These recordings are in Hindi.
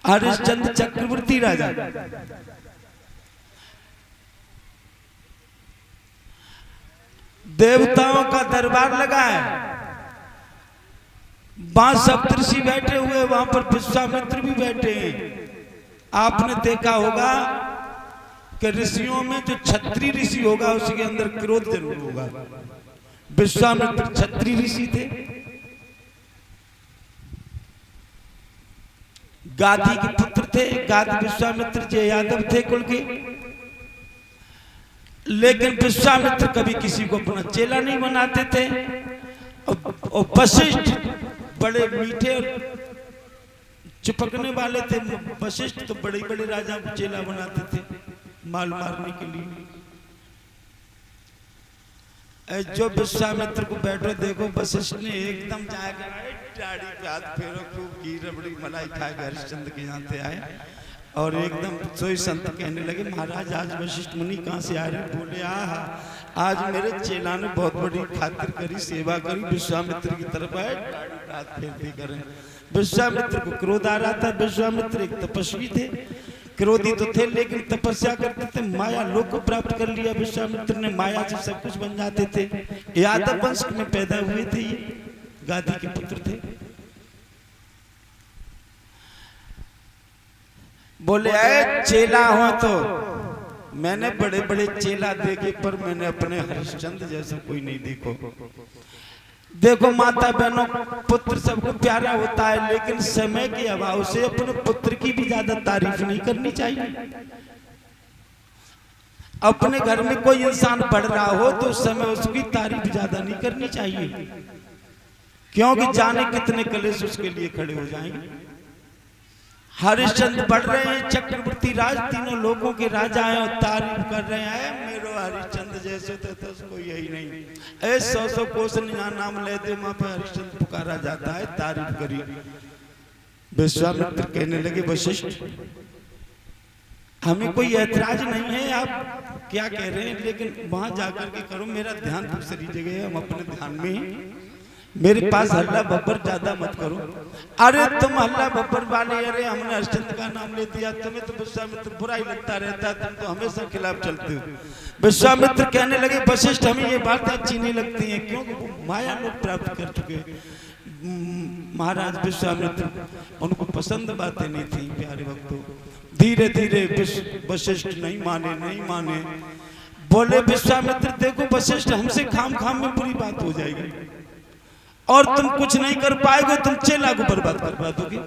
हरिश्चंद्र चक्रवर्ती राजा देवताओं का दरबार लगा है, वहां सप्तऋषि बैठे हुए, वहां पर विश्वामित्र भी बैठे हैं। आपने देखा होगा कि ऋषियों में जो क्षत्रिय ऋषि होगा उसके अंदर क्रोध जरूर होगा। विश्वामित्र क्षत्रिय ऋषि थे, गादी के पुत्र थे। गादी विश्वामित्र जय यादव थे कुल के, लेकिन विश्वामित्र कभी किसी को अपना चेला नहीं बनाते थे। और वशिष्ठ बड़े मीठे और चिपकने वाले थे। वशिष्ठ तो बड़े बड़े राजा को चेला बनाते थे माल मारने के लिए। जो विश्वामित्र को बैठो देखो, वशिष्ठ ने एकदम जाएगा दाढ़ी पे हाथ फेरो, खूब घी रबड़ी मलाई खाएगा। हरिश्चंद्र के यहाँ से आए और एकदम सोई संत कहने लगे, महाराज आज वशिष्ठ मुनि कहाँ से आ रहे? बोले आज मेरे चेला ने बहुत बड़ी खातिर करी, सेवा करी, विश्वामित्र की तरफ आए हाथ फेरते करें। विश्वामित्र को क्रोध आ रहा था। विश्वामित्र एक तपस्वी थे, क्रोधी तो थे लेकिन तपस्या करते थे। माया लोक को प्राप्त कर लिया विश्वामित्र ने, माया से सब कुछ बन जाते थे। यादव वंश में पैदा हुए थे, ये गादी के पुत्र थे। बोले आए चेला हो तो मैंने बड़े बड़े चेला देखे, पर मैंने अपने हरिश्चंद्र जैसा कोई नहीं देखो। देखो माता बहनों, पुत्र सबको प्यारा होता है, लेकिन समय के अभाव से अपने पुत्र की भी ज्यादा तारीफ नहीं करनी चाहिए। अपने घर में कोई इंसान पढ़ रहा हो तो उस समय उसकी तारीफ ज्यादा नहीं करनी चाहिए, क्योंकि जाने कितने कलेश उसके लिए खड़े हो जाएंगे। हरिश्चंद्र बढ़ रहे हैं, चक्रवर्ती राज, तीनों लोगों के राजा हैं और तारीफ कर रहे हैं, मेरो हरिश्चंद्र जैसे तो उसको यही नहीं। ऐसे 100 कोस नाम लेते वहां पे हरिश्चंद्र पुकारा जाता है, तारीफ करी। विश्वामित्र कहने लगे, वशिष्ठ हमें कोई ऐतराज नहीं है, आप क्या कह रहे हैं, लेकिन वहां जाकर के करो, मेरा ध्यान दूसरी जगह है, हम अपने ध्यान में ही, मेरे पास हल्ला बब्बर ज्यादा मत करो। अरे तुम हल्ला बब्बर वाले, अरे हमने हरिश्चंद्र का नाम ले दिया, तुम्हें तो विश्वामित्र बुरा ही लगता रहता है, तुम तो हमेशा खिलाफ चलते हो। विश्वामित्र कहने लगे, वशिष्ठ हमें ये बातें अच्छी नहीं लगती हैं, क्योंकि वो माया लोग प्राप्त कर चुके। महाराज विश्वामित्र उनको पसंद बातें नहीं थी प्यारे भक्तों। धीरे धीरे वशिष्ठ नहीं माने। बोले विश्वामित्र देखो वशिष्ठ, हमसे खाम खाम में बुरी बात हो जाएगी और तुम कुछ नहीं कर पाएगे, तुम चेला को बर्बाद करवा दोगे,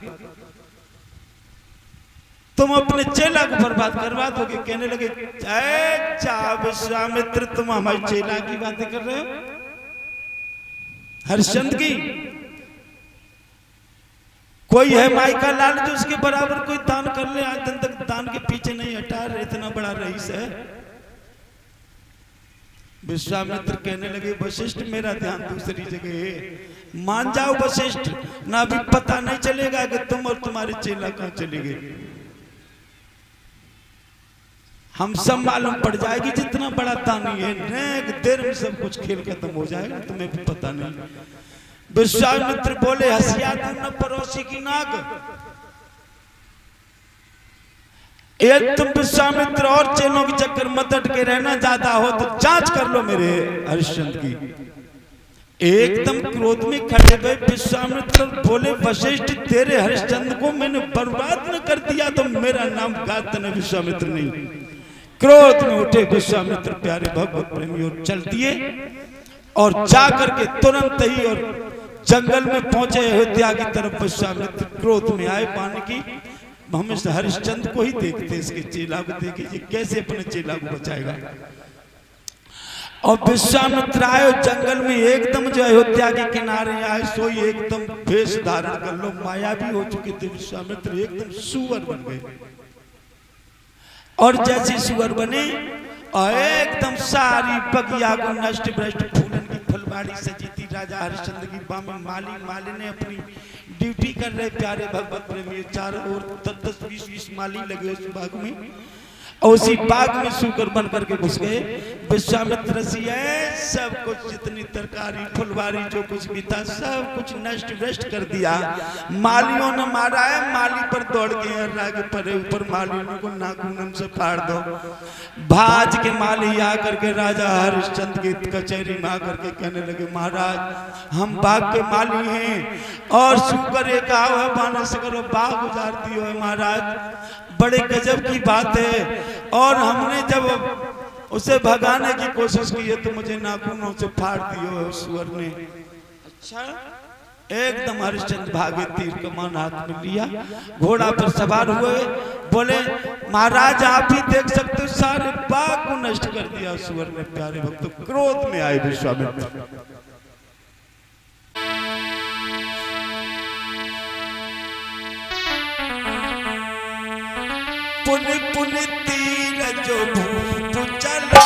तुम अपने चेला को बर्बाद करवा दोगे। कहने लगे, विश्वामित्र तुम हमारे चेला की बातें कर रहे हो, हरिश्चंद्र की? कोई है माई का लाल जो उसके बराबर कोई दान कर ले? आज दिन तक दान के पीछे नहीं हटा, इतना बड़ा रईस है। विश्वामित्र कहने लगे, वशिष्ठ मेरा ध्यान दूसरी जगह है, मान जाओ वशिष्ठ, ना अभी पता नहीं चलेगा कि तुम और तुम्हारे चेला कहां चले गए। हम सब मालूम पड़ जाएगी, जितना बड़ा दानी है, नेक देर में सब कुछ खेल खत्म हो जाएगा, तुम्हें भी पता नहीं। विश्वामित्र बोले, हसिया तुम न पड़ोसी की नाक। तुम विश्वामित्र और चेलों के चक्कर मत अटके रहना, ज्यादा हो तो जांच कर लो मेरे हरिश्चंद्र की। एकदम क्रोध में खड़े गए विश्वामित्र, बोले वशिष्ठ तेरे हरिश्चंद्र को मैंने बर्बाद न कर दिया तो मेरा नाम गाता न विश्वामित्र नहीं। क्रोध में उठे विश्वामित्र प्यारे भगवत प्रेमी और चल दिए और जाकर के तुरंत ही और जंगल में पहुंचे अयोध्या की तरफ। विश्वामित्र क्रोध में आए, पानी की हमेशा हरिश्चंद्र को ही देखते, इसके चेला को देखिए कैसे अपने चेला को बचाएगा। और विश्वामित्र आए जंगल में, एकदम जो अयोध्या के किनारे आए सोई एकदम भेष धारण कर लो, माया भी हो चुके थे विश्वामित्र, एकदम सुअर बन गए। और जैसे सुअर बने और एकदम सारी बगिया को नष्ट भ्रष्ट फूलन की फुलवाड़ी सजी थी। राजा हरिश्चंद्र की बामी माली ने अपनी ड्यूटी कर रहे प्यारे भगवत प्रेमी, चारों ओर 10-20 माली लगे उस बाग में। और उसी बाग में सूकर बन करके घुस गए। विश्वामित्र ऋषि है सब कुछ, जितनी तरकारी फुलवारी जो कुछ भी था सब कुछ नष्ट भ्रष्ट कर दिया। मालियों ने मारा है, माली पर दौड़ गए, रागे परे ऊपर मालियों को नाखून से फाड़ दो। भाज के माली आकर के राजा हरिश्चंद्र की कचहरी में आकर के कहने लगे, महाराज हम बाग के माली हैं और सूकर एक आह्वान से करो बाग उजाड़ दियो है महाराज, बड़े गजब की बात है। और हमने जब उसे भगाने की कोशिश की है तो मुझे नाखूनों से फाड़ दियो सुअर ने। अच्छा, एकदम हरिश्चंद्र भागे, तीर कमान हाथ में लिया, घोड़ा पर सवार हुए, बोले महाराज आप ही देख सकते हो सारे बाग को नष्ट कर दिया सुअर ने। प्यारे भक्त क्रोध में आए विश्वामित्र। पुनि पुनि तीर जो भूप चलावा,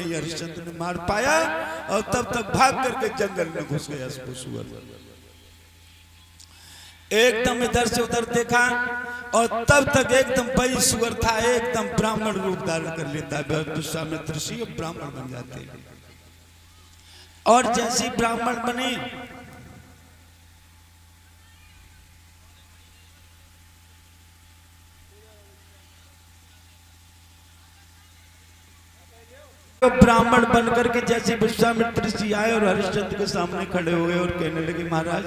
हरिश्चंद्र ने मार पाया और तब तक भाग करके जंगल में घुस गया सुअर। एकदम इधर से उधर देखा और तब तक एकदम वही सुअर था, एकदम ब्राह्मण रूप धारण कर लेता है। विश्वामित्र ऋषि ब्राह्मण बन जाते हैं और जैसे ब्राह्मण बने ब्राह्मण बनकर के जैसे विश्वामित्र ऋषि आए और हरिश्चंद्र के सामने खड़े हो गए और कहने लगे, महाराज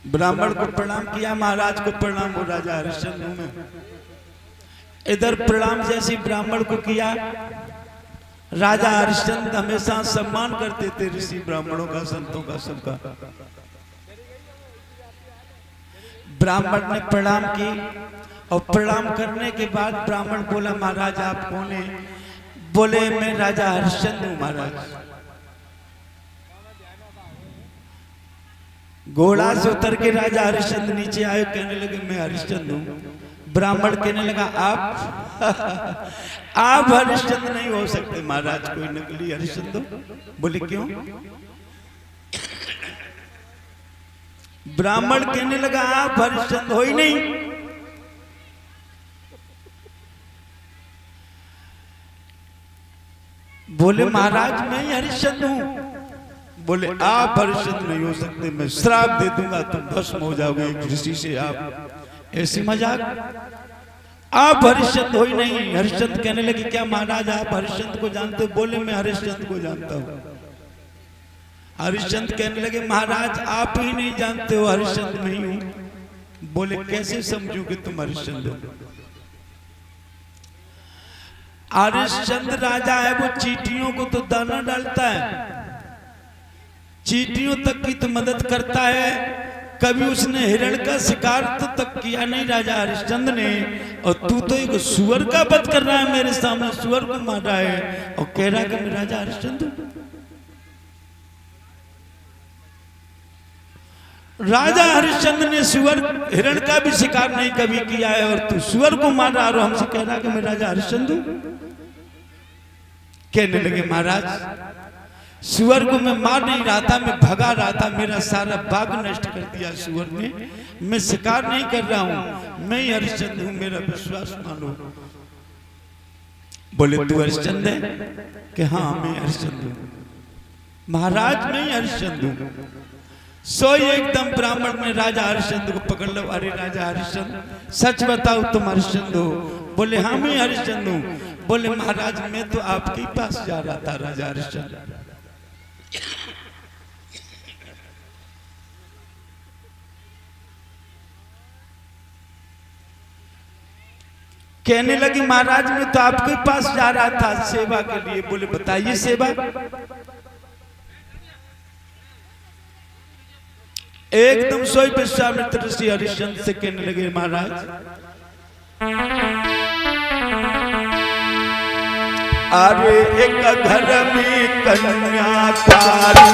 ब्राह्मण को प्रणाम किया, महाराज को प्रणाम हो राजा हरिश्चंद्र में। इधर प्रणाम जैसे ब्राह्मण को किया, राजा हरिश्चंद्र हमेशा सम्मान करते थे ऋषि ब्राह्मणों का, संतों का, सबका। ब्राह्मण ने प्रणाम की और प्रणाम करने के बाद ब्राह्मण बोला, महाराज आप कौन हैं? बोले मैं राजा हरिश्चंद्र हूं महाराज। घोड़ा से उतर के राजा हरिश्चंद्र नीचे आए, कहने लगे मैं हरिश्चंद्र हूं। ब्राह्मण कहने लगा आप आप हरिश्चंद्र नहीं हो सकते महाराज, कोई नकली हरिश्चंद्र। बोले क्यों? ब्राह्मण कहने लगा आप हरिश्चंद्र हो ही नहीं। बोले महाराज मैं ही हरिश्चंद्र हूं। बोले आप हरिश्चंद्र नहीं हो सकते, मैं श्राप दे दूंगा, तुम भस्म हो जाओगे एक ऋषि से। आप ऐसी मजाक? आप हरिश्चंद्र हो ही नहीं। हरिश्चंद्र कहने लगे क्या महाराज आप हरिश्चंद्र को जानते हो? बोले मैं हरिश्चंद्र को जानता हूं। हरिश्चंद्र कहने लगे महाराज आप ही नहीं जानते हो, हरिश्चंद्र नहीं हूं। बोले कैसे समझू कि तुम हरिश्चंद्र हो? हरिश्चंद्र राजा है, वो चींटियों को तो दाना डालता है, चींटियों तक की तो मदद करता है। कभी उसने हिरण का शिकार तो तक किया नहीं राजा हरिश्चंद्र ने, और तू तो एक सुअर का वध कर रहा है मेरे सामने, सुअर को मारा है और कह रहा है कि मैं राजा हरिश्चंद्र। राजा हरिश्चंद्र ने सुअर हिरण का भी शिकार नहीं कभी किया है और तू सुअर को मार रहा और हमसे कह रहा कि मैं राजा हरिश्चंद्र। कहने लगे महाराज सुअर को मैं मार नहीं रहा था, मैं भगा रहा था, मेरा सारा बाग नष्ट कर दिया सुअर ने, मैं शिकार नहीं कर रहा हूं, मैं ही हरिश्चंद्र हूं, मेरा विश्वास मानो। बोले तू हरिश्चंद्र है? कि हाँ मैं हरिश्चंद्र हूं महाराज, मैं ही हरिश्चंद्र हूं। सोई एकदम ब्राह्मण ने राजा हरिश्चंद्र को पकड़ लो। अरे राजा हरिश्चंद्र सच बताओ तुम हरिश्चंद्र हो? बोले हाँ मैं हरिश्चंद्र हूं। बोले महाराज मैं तो आपके पास जा रहा था राजा हरिश्चंद्र। कहने लगी महाराज मैं तो आपके पास जा रहा था सेवा के लिए। बोले बताइए सेवा। एकदम सोई विश्वामित्र ऋषि हरिश्चंद्र से कहने लगे महाराज अरे एक घर में कन्या तारी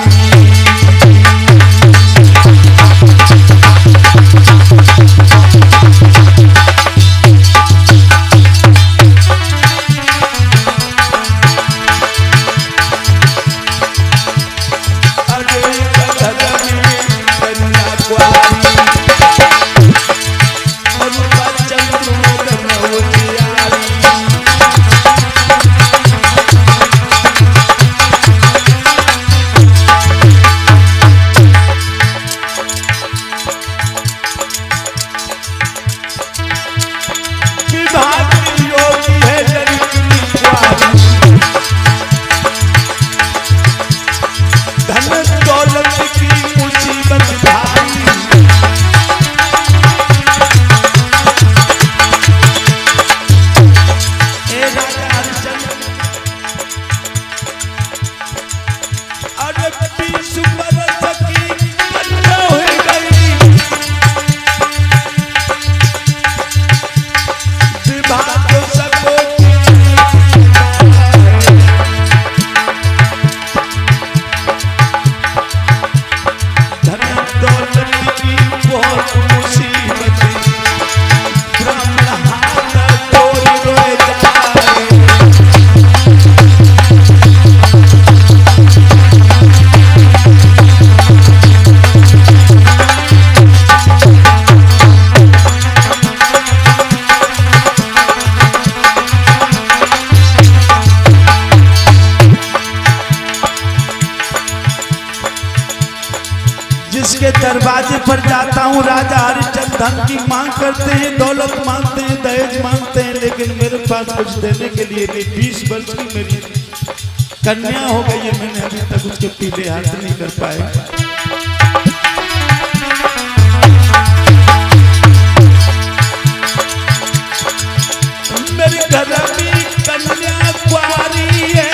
जिसके दरवाजे पर जाता हूँ राजा हरिश्चंद्र धन की मांग करते हैं, दौलत मांगते हैं, दहेज मांगते हैं, लेकिन मेरे पास कुछ देने के लिए नहीं। 20 वर्ष की मेरी कन्या हो गई है, मैंने अभी तक उसके पीले हाथ नहीं कर पाए। मेरे घर में कन्या कुंवारी है,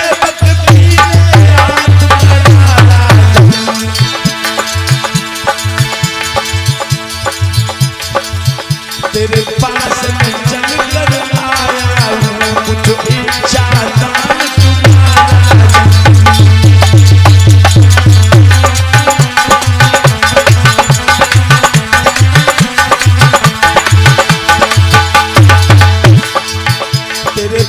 तेरे पास में चल कर आया हूँ, मुझे इच्छा दान तुम्हारा। तेरे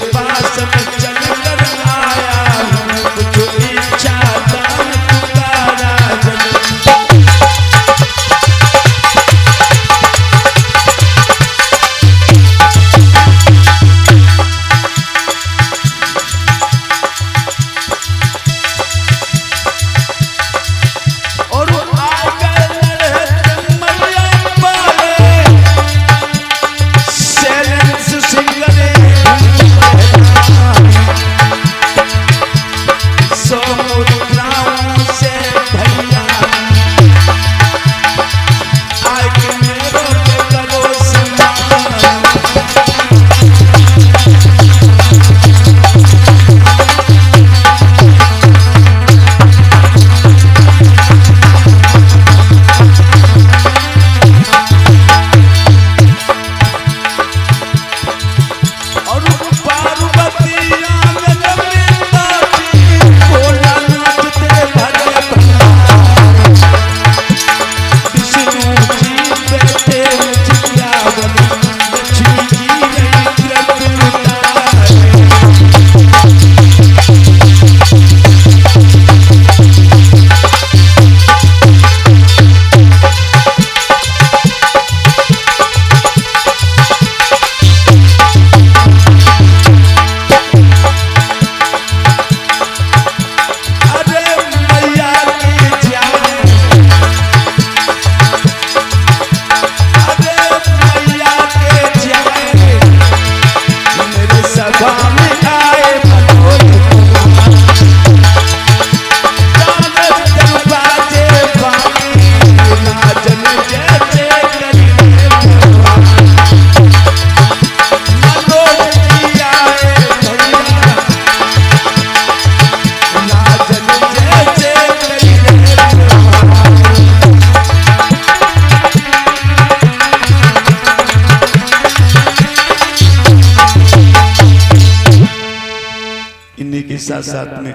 इन्हीं के साथ साथ में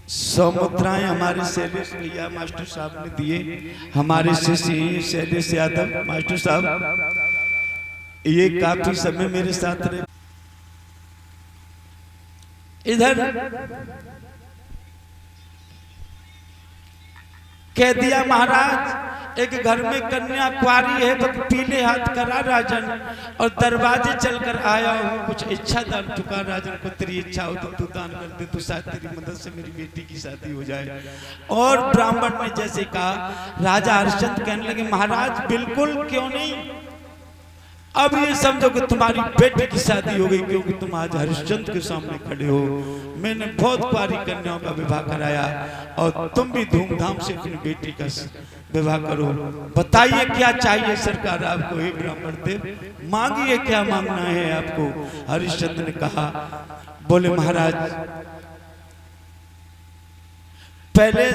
100 मुद्राएं हमारे शैलेश भैया मास्टर साहब ने दिए, हमारे शिष्य शैलेश यादव मास्टर साहब, ये काफी समय मेरे साथ रहे। इधर कह दिया महाराज एक घर में कन्या कुंवारी है, वक्त पीले हाथ करा राजन, और दरवाजे चलकर आया हूँ, कुछ इच्छा दान चुका राजन को, तेरी इच्छा हो तो तू दान कर दे, तो शायद तेरी मदद से मेरी बेटी की शादी हो जाए। और ब्राह्मण ने जैसे कहा, राजा हरिश्चंद्र कहने लगे महाराज बिल्कुल क्यों नहीं, अब ये समझो कि तुम्हारी बेटी की शादी हो गई, क्योंकि तुम आज हरिश्चंद्र के सामने खड़े हो। मैंने बहुत कुंवारी कन्याओं का विवाह कराया और तुम भी धूमधाम से अपनी बेटी का विवाह करो। बताइए क्या चाहिए सरकार आपको, हे ब्राह्मण देव, मांगिए क्या मांगना है आपको। हरिश्चंद्र ने कहा, बोले महाराज पहले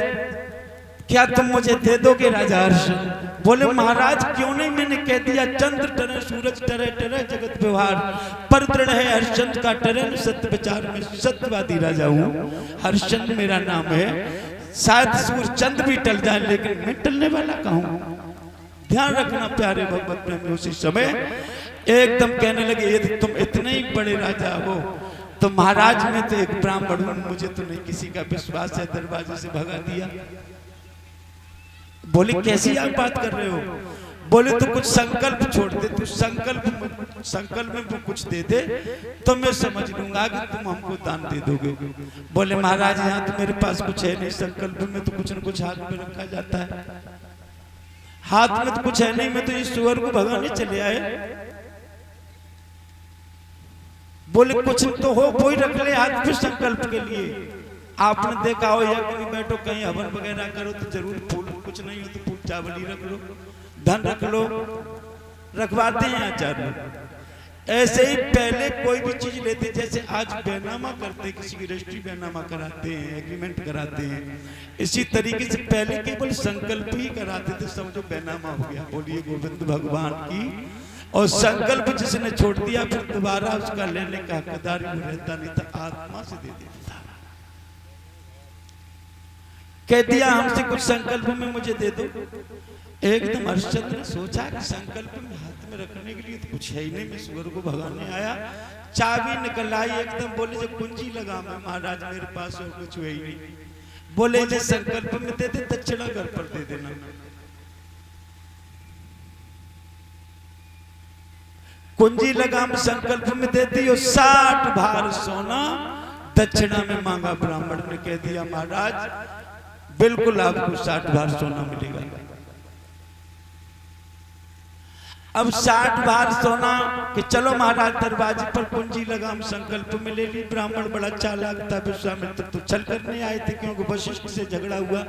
क्या तुम मुझे दे दोगे राजा हरिश्चंद्र? बोले महाराज क्यों नहीं, मैंने कह दिया चंद्र टरे सूरज टरे टरे जगत व्यवहार, पर दृढ़ है हरिश्चंद्र का टरे, सत्य विचार में सत्यवादी राजा हूँ, हरिश्चंद्र मेरा नाम है। शायद सूर्य चंद्र भी टल जाए लेकिन मैं टलने वाला कहूँ। ध्यान रखना प्यारे भगवत प्रेमी। उसी समय एकदम कहने लगे, यदि तुम इतने ही बड़े राजा हो तो महाराज मैं तो एक ब्राह्मण हूँ, मुझे तो नहीं किसी का विश्वास है, दरवाजे से भगा दिया। बोले कैसी आप बात कर रहे हो? बोले तो कुछ संकल्प छोड़ दे, तू संकल्प में कुछ दे दे तो मैं समझ लूंगा कि तुम हमको दान दे दोगे। बोले महाराज यहाँ तो मेरे पास कुछ है नहीं, संकल्प में तो कुछ न कुछ हाथ में रखा जाता है, हाथ में तो कुछ है नहीं, मैं तो इस सुअर को भगाने चले आए। बोले कुछ तो हो, कोई रख ले हाथ में संकल्प के लिए। आपने देखा हो या कहीं बैठो कहीं हवन वगैरह करो तो जरूर फूल, कुछ नहीं हो तो फूल चावल ही रख लो, धन रख लो, रखवाते हैं आचार्य लोग। ऐसे ही पहले कोई भी चीज लेते, जैसे आज बैनामा करते, किसी की रजिस्ट्री बैनामा कराते हैं, एग्रीमेंट कराते हैं, इसी तरीके से पहले केवल संकल्प ही कराते थे, समझो बैनामा हो गया। बोलिए गोविंद भगवान की। और संकल्प जिसने छोड़ दिया फिर दोबारा उसका लेने का हकदार ही रहता नहीं था, आत्मा से दे देता। कह दिया हमसे कुछ संकल्प में मुझे दे दो। एकदम हरिश्चंद्र ने सोचा कि संकल्प में हाथ में रखने के लिए तो कुछ है ही नहीं, मैं सुअर को भगाने आया। चाबी निकल आई, एकदम बोले जो कुंजी लगा मैं महाराज मेरे पास और कुछ है ही नहीं। बोले जो संकल्प में दे दे, दक्षिणा घर पर दे देना। कुंजी लगाम संकल्प में दे दी और 60 भार सोना दक्षिणा में मांगा। ब्राह्मण ने कह दिया महाराज बिल्कुल आपको 60 भार सोना मिलेगा। अब 60 भार सोना कि चलो महाराज दरवाजे पर कुंजी लगाम संकल्प में ले ली। ब्राह्मण बड़ा चालाक था, विश्वामित्र तो छल करने आए थे क्योंकि वशिष्ठ से झगड़ा हुआ।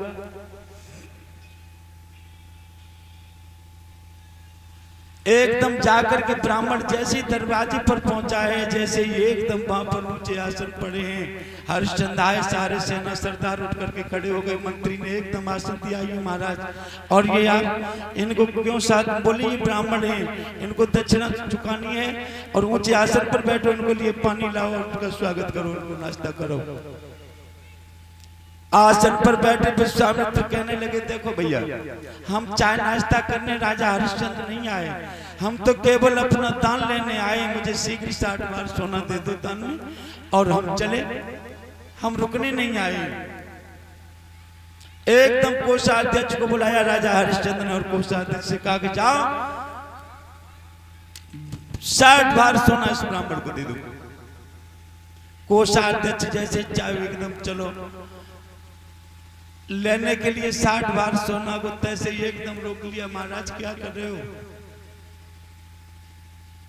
एकदम जाकर के ब्राह्मण जैसे ही दरवाजे पर पहुंचा है, जैसे ही एकदम वहां पर ऊंचे आसन पड़े हैं, हरिश्चंद्र आए, सारे सेना सरदार उठ करके खड़े हो गए। मंत्री ने एकदम आसन दिया, ये महाराज और ये आप इनको क्यों साथ? बोले ये ब्राह्मण हैं, इनको दक्षिणा चुकानी है और ऊंचे आसन पर बैठो, इनको लिए पानी लाओ और उनका स्वागत करो, उनको नाश्ता करो। आसन पर बैठे विश्वामित्र कहने लगे, देखो भैया हम चाय नाश्ता करने राजा हरिश्चंद्र नहीं आए, हम तो केवल अपना दान लेने आए। मुझे शीघ्र 60 भार सोना दे दो दान में और हम चले, हम रुकने नहीं आए। एकदम कोषाध्यक्ष को बुलाया राजा हरिश्चंद्र ने और कोषाध्यक्ष से कहा कि जाओ 60 भार सोना इस ब्राह्मण को दे दो। कोषाध्यक्ष जैसे चाहे एकदम चलो लेने के लिए 60 भार सोना को तैसे ही एकदम रोक लिया। महाराज क्या कर रहे हो?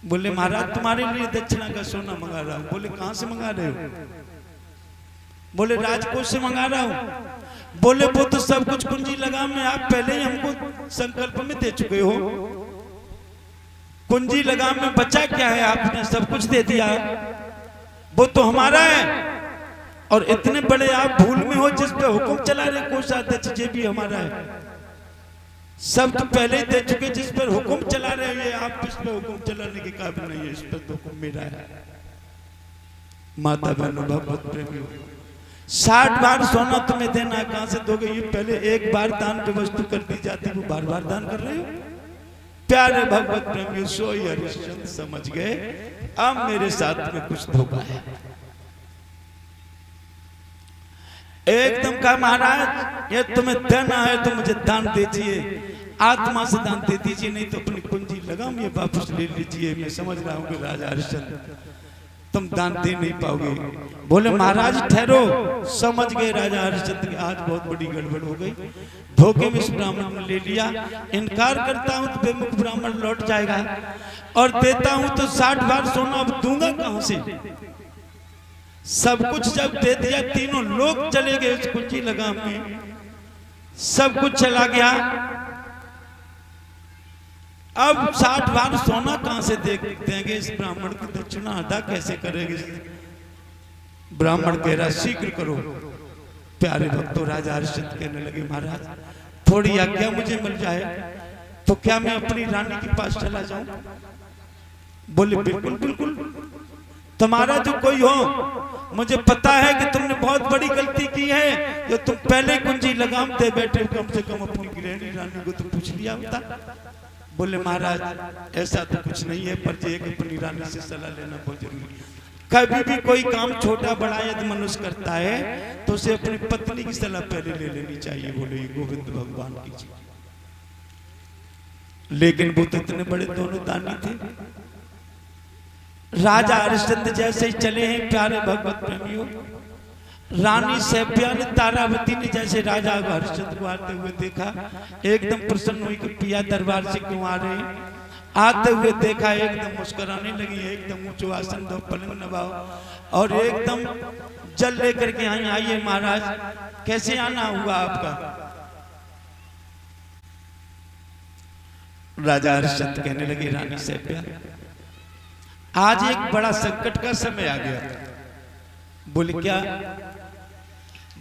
बोले महाराज तुम्हारे लिए दक्षिणा का सोना मंगा रहा हूं। बोले कहां से मंगा रहे हो? बोले राजकोष से मंगा रहा हूं। बोले वो तो सब कुछ कुंजी लगा में आप पहले ही हमको संकल्प में दे चुके हो, कुंजी लगाम में बचा क्या है? आपने सब कुछ दे दिया, वो तो हमारा है। और इतने बड़े आप भूल में हो जिस पे हुक्म चला रहे कोषाध्यक्ष, ये भी हमारा है। सब तो पहले ही दे चुके, जिस पर हुक्म चला रहे हैं आप इस पे हुक्म चलाने के काबिल नहीं है, इस पर तो हुक्म मेरा है। माता बहनों भगवत प्रेमियों, 60 बार सोना तुम्हें देना, कहां से दोगे? ये पहले एक बार दान पे वस्तु कर दी जाती, वो बार बार दान कर रहे हो। प्यारे भगवत प्रेमियों, सोई हरिश्चंद्र समझ गए अब मेरे साथ में कुछ धोखा है। एकदम कहा महाराज ये तुम्हें देना है तो मुझे दान दीजिए, आत्मा से दान दे दीजिए, नहीं तो अपनी कुंजी लगाम ये वापस ले लीजिए। मैं समझ रहा हूँ कि राजा हरिश्चंद्र तुम दान दे नहीं पाओगे। बोले महाराज ठहरो, समझ गए राजा हरिश्चंद्र की आज बहुत बड़ी गड़बड़ हो गई, धोखे में इस ब्राह्मण ने ले लिया, इनकार करता हूं तो बेमुख ब्राह्मण लौट जाएगा, और देता हूं तो 60 बार सोना अब दूंगा कहां से? सब कुछ जब दे दिया, तीनों लोग चले गए उस कुंजी लगाम में, सब कुछ चला गया, अब 60 बार सोना कहां से देंगे इस ब्राह्मण की दक्षिणा अदा कैसे करेंगे? ब्राह्मण कह रहा शीघ्र करो। प्यारे भक्तों, राजा हरिश्चंद्र कहने लगे महाराज थोड़ी आज्ञा मुझे मिल जाए तो क्या मैं अपनी रानी के पास चला जाऊं? बोले बिल्कुल बिल्कुल, तुम्हारा जो कोई हो, मुझे पता है कि तुमने बहुत बड़ी गलती की है, जो तुम पहले कुंजी लगाम दे बैठे, कम से कम अपनी गृहिणी रानी को तो पूछ लिया होता। बोले महाराज ऐसा तो कुछ नहीं है, पर एक अपनी रानी से सलाह लेना बहुत जरूरी है। कभी भी कोई काम छोटा बड़ा यदि मनुष्य करता है तो उसे अपनी पत्नी की सलाह पहले ले लेनी चाहिए। बोले गोविंद भगवान की जी, लेकिन वो तो इतने बड़े दोनों दानी थे। राजा हरिश्चंद्र जैसे ही चले हैं प्यारे भगवत प्रेमियों, रानी सैप्या ने तारावती ने जैसे राजा हरिश्चंद्र को आते हुए देखा, एकदम प्रसन्न हुई कि पिया दरबार से क्यों आ रहे हैं। आते हुए देखा, एकदम मुस्कुराने लगी, एकदम ऊंचो आसन दो, पलंग नवाओ, और एकदम जल लेकर के आइए महाराज, कैसे आना हुआ आपका? राजा हरिश्चंद्र कहने लगे रानी सैप्या आज एक बड़ा संकट का समय आ गया। बोले क्या?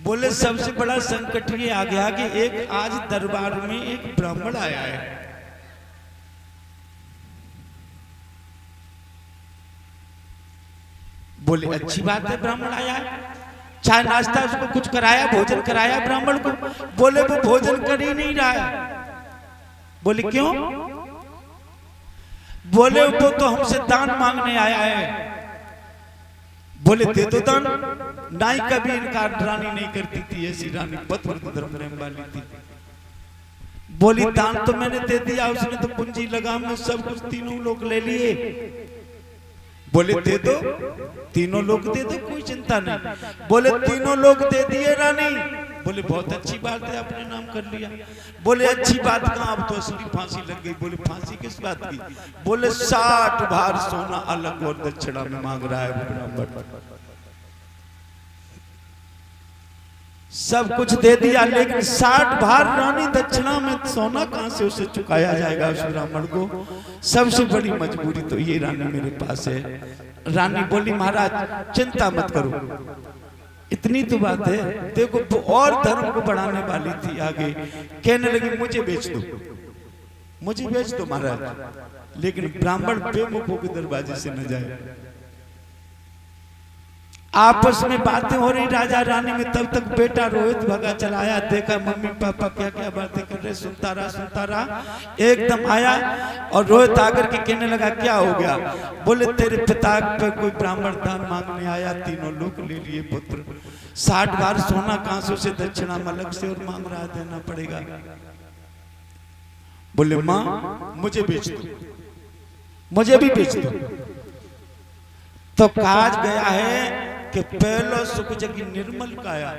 बोले सबसे बड़ा संकट ये आ गया कि एक आज दरबार में एक ब्राह्मण आया है। बोले अच्छी बात है, ब्राह्मण आया है, चाय नाश्ता उसको कुछ कराया, भोजन कराया ब्राह्मण को? बोले वो भोजन कर ही नहीं रहा है। बोले क्यों? बोले वो तो हमसे दान मांगने आया है। बोले दे दो दान। नाई कभी इनकार रानी नहीं करती थी, ऐसी रानी पतिव्रता धर्म प्रेम वाली थी। बोली दान तो मैंने दे दिया, उसने तो कुंजी लगाम में सब कुछ तीनों लोग ले लिए। बोले दे दो, तीनों लोग दे दो, कोई चिंता नहीं। बोले तीनों लोग दे दिए रानी। बोले बहुत अच्छी बात है, अपने नाम कर लिया। बोले अच्छी बात कहाँ, अब तो असली फांसी लग गई। बोले फांसी किस बात की? बोले 60 भार सोना अलग और दक्षिणा में मांग रहा है वो ब्राह्मण। सब कुछ दे दिया, लेकिन 60 भार रानी दक्षिणा में सोना कहां से उसे चुकाया जाएगा उस ब्राह्मण को? सबसे बड़ी मजबूरी तो ये रानी मेरे पास है। रानी बोली महाराज चिंता मत करो, इतनी तो बात है, देखो वो और धर्म को बढ़ाने वाली थी आगे। कहने लगी मुझे बेच दो, मुझे बेच दो महाराज, लेकिन ब्राह्मण बेमुखों के दरवाजे से न जाए। आपस में बातें हो रही राजा रानी में, तब तक बेटा रोहित भगा चलाया। देखा मम्मी पापा क्या क्या बातें कर रहे, सुनता रहा। एकदम आया और रोहित आकर के कहने लगा क्या हो गया? बोले तेरे पिता पे कोई ब्राह्मण दान मांगने आया, तीनों लोग ले लिए पुत्र। 60 बार सोना कहां से उसे दक्षिणा मलक से और मांग रहा, देना पड़ेगा। बोले मां मुझे बेच दो, मुझे भी बेच दो। तो काज गया है कि पहलो सुख जगी निर्मल काया,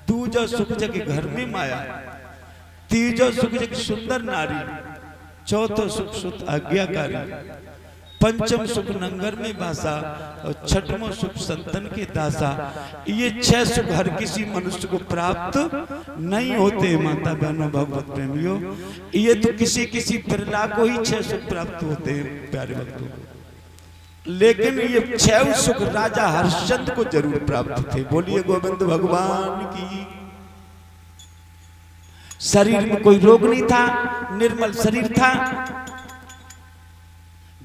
दूजो सुख जगी घर में माया, तीजो सुख जगी सुंदर नारी, चौथो सुख सुत आज्ञाकारी, पंचम सुख नंगर में बासा, और छठवां सुख संतन के दासा। ये 6 सुख हर किसी मनुष्य को प्राप्त नहीं होते माता बहनों भगवत प्रेमियों, ये तो किसी किसी बिरला को ही 6 सुख प्राप्त होते हैं प्यारे भक्तों। लेकिन ये 6 सुख राजा हरिश्चंद्र को जरूर प्राप्त थे। बोलिए गोविंद भगवान की। शरीर में कोई रोग नहीं था, निर्मल शरीर था,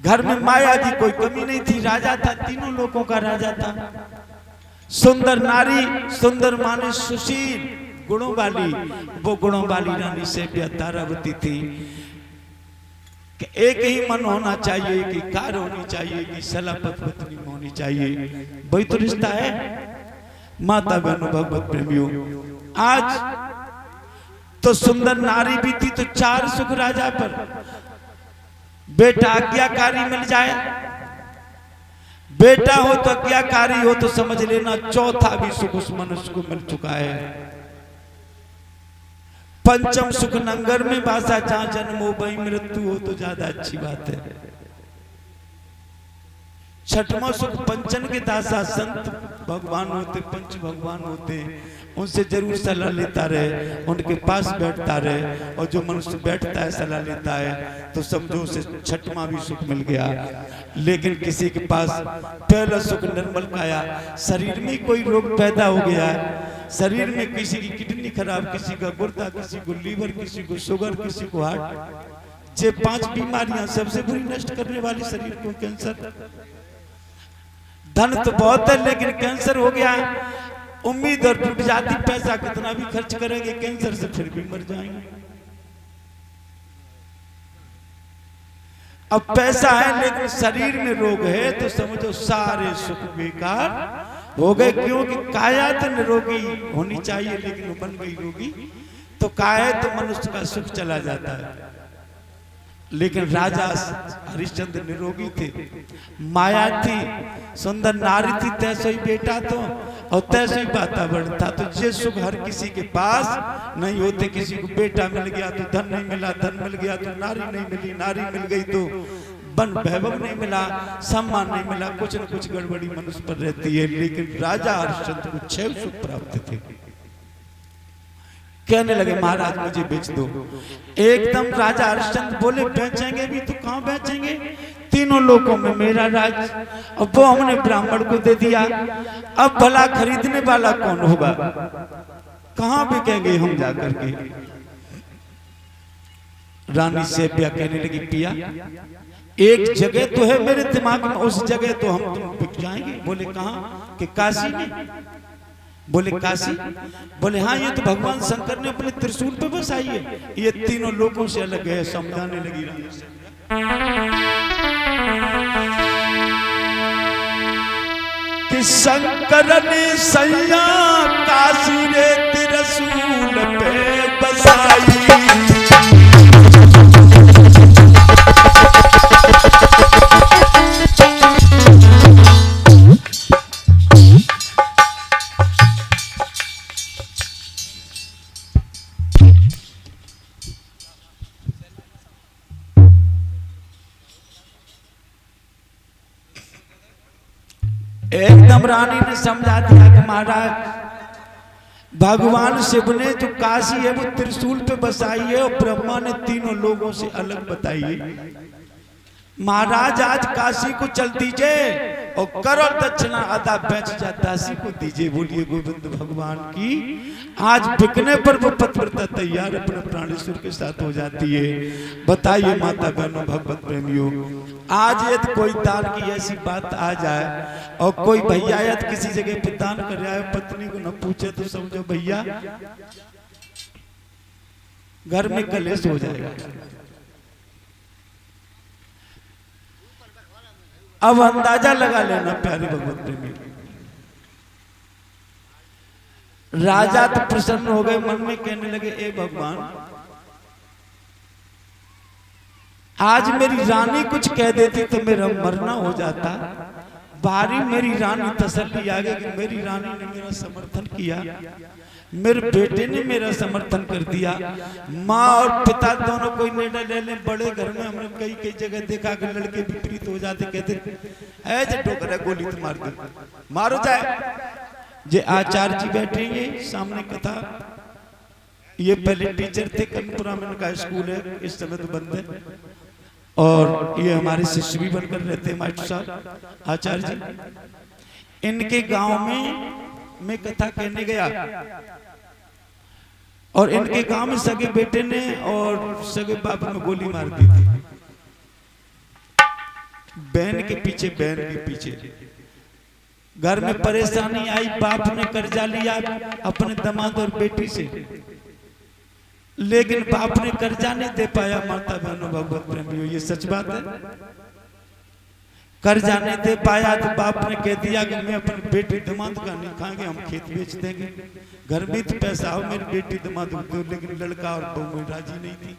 घर में माया की कोई कमी नहीं थी, राजा था, तीनों लोगों का राजा था। सुंदर नारी, सुंदर माने सुशील गुणों वाली, वो गुणों वाली रानी सैब्या तारावती थी कि एक ही मन होना चाहिए, कि कार होनी चाहिए, कि सलापत पत्नी होनी चाहिए। वही तो रिश्ता है माता बहनों भगवत प्रेमियों। आज तो सुंदर नारी भी थी तो चार सुख राजा पर। बेटा आज्ञाकारी मिल जाए, बेटा हो तो आज्ञाकारी हो तो समझ लेना चौथा भी सुख उस मनुष्य को मिल चुका है। पंचम सुख नंगर में बासा, जहां जन्म हो वहीं मृत्यु हो तो ज्यादा अच्छी बात है। छठवां सुख पंचन के दासा, संत भगवान होते, पंच भगवान होते, उनसे जरूर सलाह लेता रहे, उनके पास बैठता रहे। और जो मनुष्य बैठता है, सलाह लेता है, तो समझो उसे छठवां भी सुख मिल गया। लेकिन किसी के पास पहला सुख निर्मल काया, शरीर में कोई रोग पैदा हो गया है, शरीर में किसी की किडनी खराब, किसी का गुर्दा, किसी को लीवर, किसी को शुगर, किसी को हार्ट, ये 5 बीमारियां सबसे बुरी नष्ट करने वाली शरीर को कैंसर। धन तो बहुत है लेकिन कैंसर हो गया, उम्मीद और टूट जाती, पैसा कितना भी खर्च करेंगे कैंसर से फिर भी मर जाएंगे। अब पैसा है लेकिन शरीर में रोग है तो समझो सारे सुख बेकार हो गए। क्योंकि काया तो निरोगी होनी चाहिए लेकिन वो बन गई रोगी, तो काया तो मनुष्य का सुख चला जाता है। लेकिन राजा हरिश्चंद्र निरोगी थे, माया थी, सुंदर नारी थी, तैसे ही बेटा तो और तैसे ही वातावरण था। तो ये सुख हर किसी के पास नहीं होते। किसी को बेटा मिल गया तो धन नहीं मिला, धन मिल गया तो नारी नहीं मिली, नारी मिल गई तो बन वैभव नहीं मिला, सम्मान नहीं मिला, कुछ न कुछ गड़बड़ी मनुष्य पर रहती है। लेकिन राजा हरिश्चंद्र को 6 सुख प्राप्त थे। कहने लगे महाराज मुझे बेच दो। एकदम राजा हरिश्चंद्र बोले बेचेंगे भी तो कहां बेचेंगे, तीनों लोगों में मेरा राज। अब वो हमने ब्राह्मण को दे दिया, अब भला खरीदने वाला कौन होगा, कहां बिकेंगे हम जाकर के। रानी सैब्या कहने लगी पिया एक जगह तो है मेरे दिमाग में, उस जगह तो हम तुम बिक जाएंगे। बोले कहां, कि काशी में। बोले काशी, बोले हाँ ये तो भगवान शंकर ने अपने त्रिशूल पे बसाई है, ये तीनों लोगों से अलग है। समझाने लगी कि शंकर ने सैया काशी रे त्रिशूल पे बसाई। एकदम रानी ने समझा दिया कि महाराज भगवान शिव ने जो काशी है वो त्रिशूल पे बसाई है और ब्रह्मा ने तीनों लोगों से अलग बताई है। महाराज आज काशी को चल दीजिए और करो दक्षिणा आधा बेच जा दासी को दीजिए। बोलिए गोविंद भगवान की। आज बिकने पर वो पतिव्रता तैयार अपने प्राणेश्वर के साथ हो जाती है। बताइए माता बहनों भगवत प्रेमियों, आज यदि कोई दान की ऐसी बात आ जाए और कोई भैया यदि किसी जगह पे दान कर रहा है, पत्नी को न पूछे तो समझो भैया घर में कलेश हो जाएगा। अब अंदाजा लगा लेना प्यारे भगवत प्रेमी। राजा तो प्रसन्न हो गए, मन में कहने लगे ए भगवान आज मेरी रानी कुछ कह देती तो मेरा मरना हो जाता। भारी मेरी रानी तसल्ली आ गई कि मेरी रानी ने मेरा समर्थन किया, मेरे बेटे ने मेरा समर्थन कर दिया। माँ और पिता दोनों कोई निर्णय ले लें। बड़े घर में हमने कई जगह देखा कि लड़के विपरीत हो जाते, कहते है जे ठोकर है गोली तो मार दो, मारो जाए। जे आचार्य जी बैठेंगे सामने कथा, ये पहले टीचर थे, कर्णपुरा में का स्कूल है, इस समय तो बंद है। और ये हमारे शिष्य भी बनकर रहते हैं मास्टर साहब आचार्य जी। इनके गांव में मैं कथा कहने गया और इनके गांव में सगे बेटे ने और सगे बाप में गोली मार दी थी। बहन के पीछे, बहन के पीछे। घर में परेशानी आई, बाप ने कर्जा लिया अपने दामाद और बेटी से, लेकिन बाप ने कर्जा नहीं दे पाया। माता बहनों भगवत प्रेमियों, ये सच बात है। कर्जा नहीं दे पाया तो बाप ने कह दिया कि मैं अपनी बेटी दामाद का नहीं खाएंगे, हम खेत बेच देंगे, घर में तो पैसा हो, मेरी बेटी दामाद दो। लेकिन लड़का और बहू राजी नहीं थी।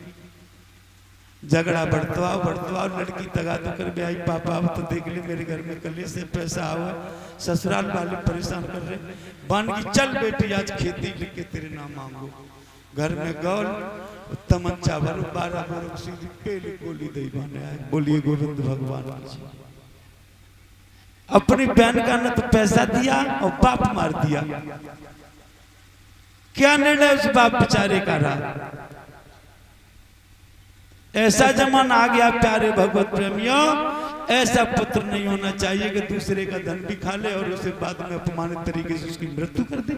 झगड़ा बढ़तवा लड़की तगादा कर भी आई, पापा अब तो देख ले मेरे घर में कल से पैसा आवा, ससुराल वाले परेशान कर रहे। बन की चल बेटी आज खेती लिख के तेरे नाम मांगो। घर में गौल तमंचा भरो 12 बरस सीधी पहली गोली दई बने आए। बोलिए गोविंद भगवान की। अपनी बहन का न तो पैसा दिया और बाप मार दिया। क्या निर्णय उस बाप बेचारे का रहा। ऐसा जमाना आ गया प्यारे भगवत प्रेमियों, ऐसा पुत्र नहीं होना चाहिए कि दूसरे का धन भी खा ले और उसे बाद में अपमानित तरीके से उसकी मृत्यु कर दे।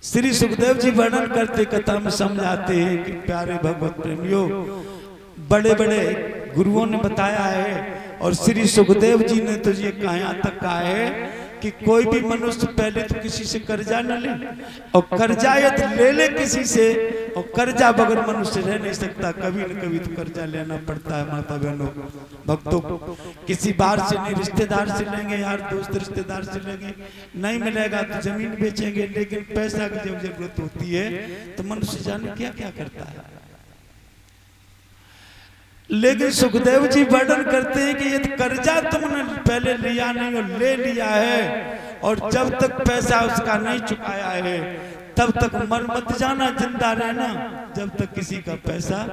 श्री सुखदेव जी वर्णन करते कथा में समझाते हैं कि प्यारे भगवत प्रेमियों, बड़े बड़े गुरुओं ने बताया है और श्री सुखदेव जी ने तो ये कहा तक कहा है कि कोई भी मनुष्य पहले तो किसी से कर्जा न ले, और कर्जा यदि ले ले किसी से, और कर्जा बगैर मनुष्य रह नहीं सकता। कभी न कभी तो कर्जा लेना पड़ता है। माता बहनों भक्तों, किसी बाहर से नहीं, रिश्तेदार से लेंगे, यार दोस्त रिश्तेदार से लेंगे, नहीं मिलेगा तो जमीन बेचेंगे। लेकिन पैसा की जब जरूरत होती है तो मनुष्य जाने क्या क्या करता है। लेकिन सुखदेव जी वर्णन करते हैं कि ये कर्जा तुमने पहले लिया नहीं और ले लिया है, और जब तक पैसा उसका नहीं चुकाया है तब तक मर मत जाना, जिंदा रहना जब तक किसी का पैसा।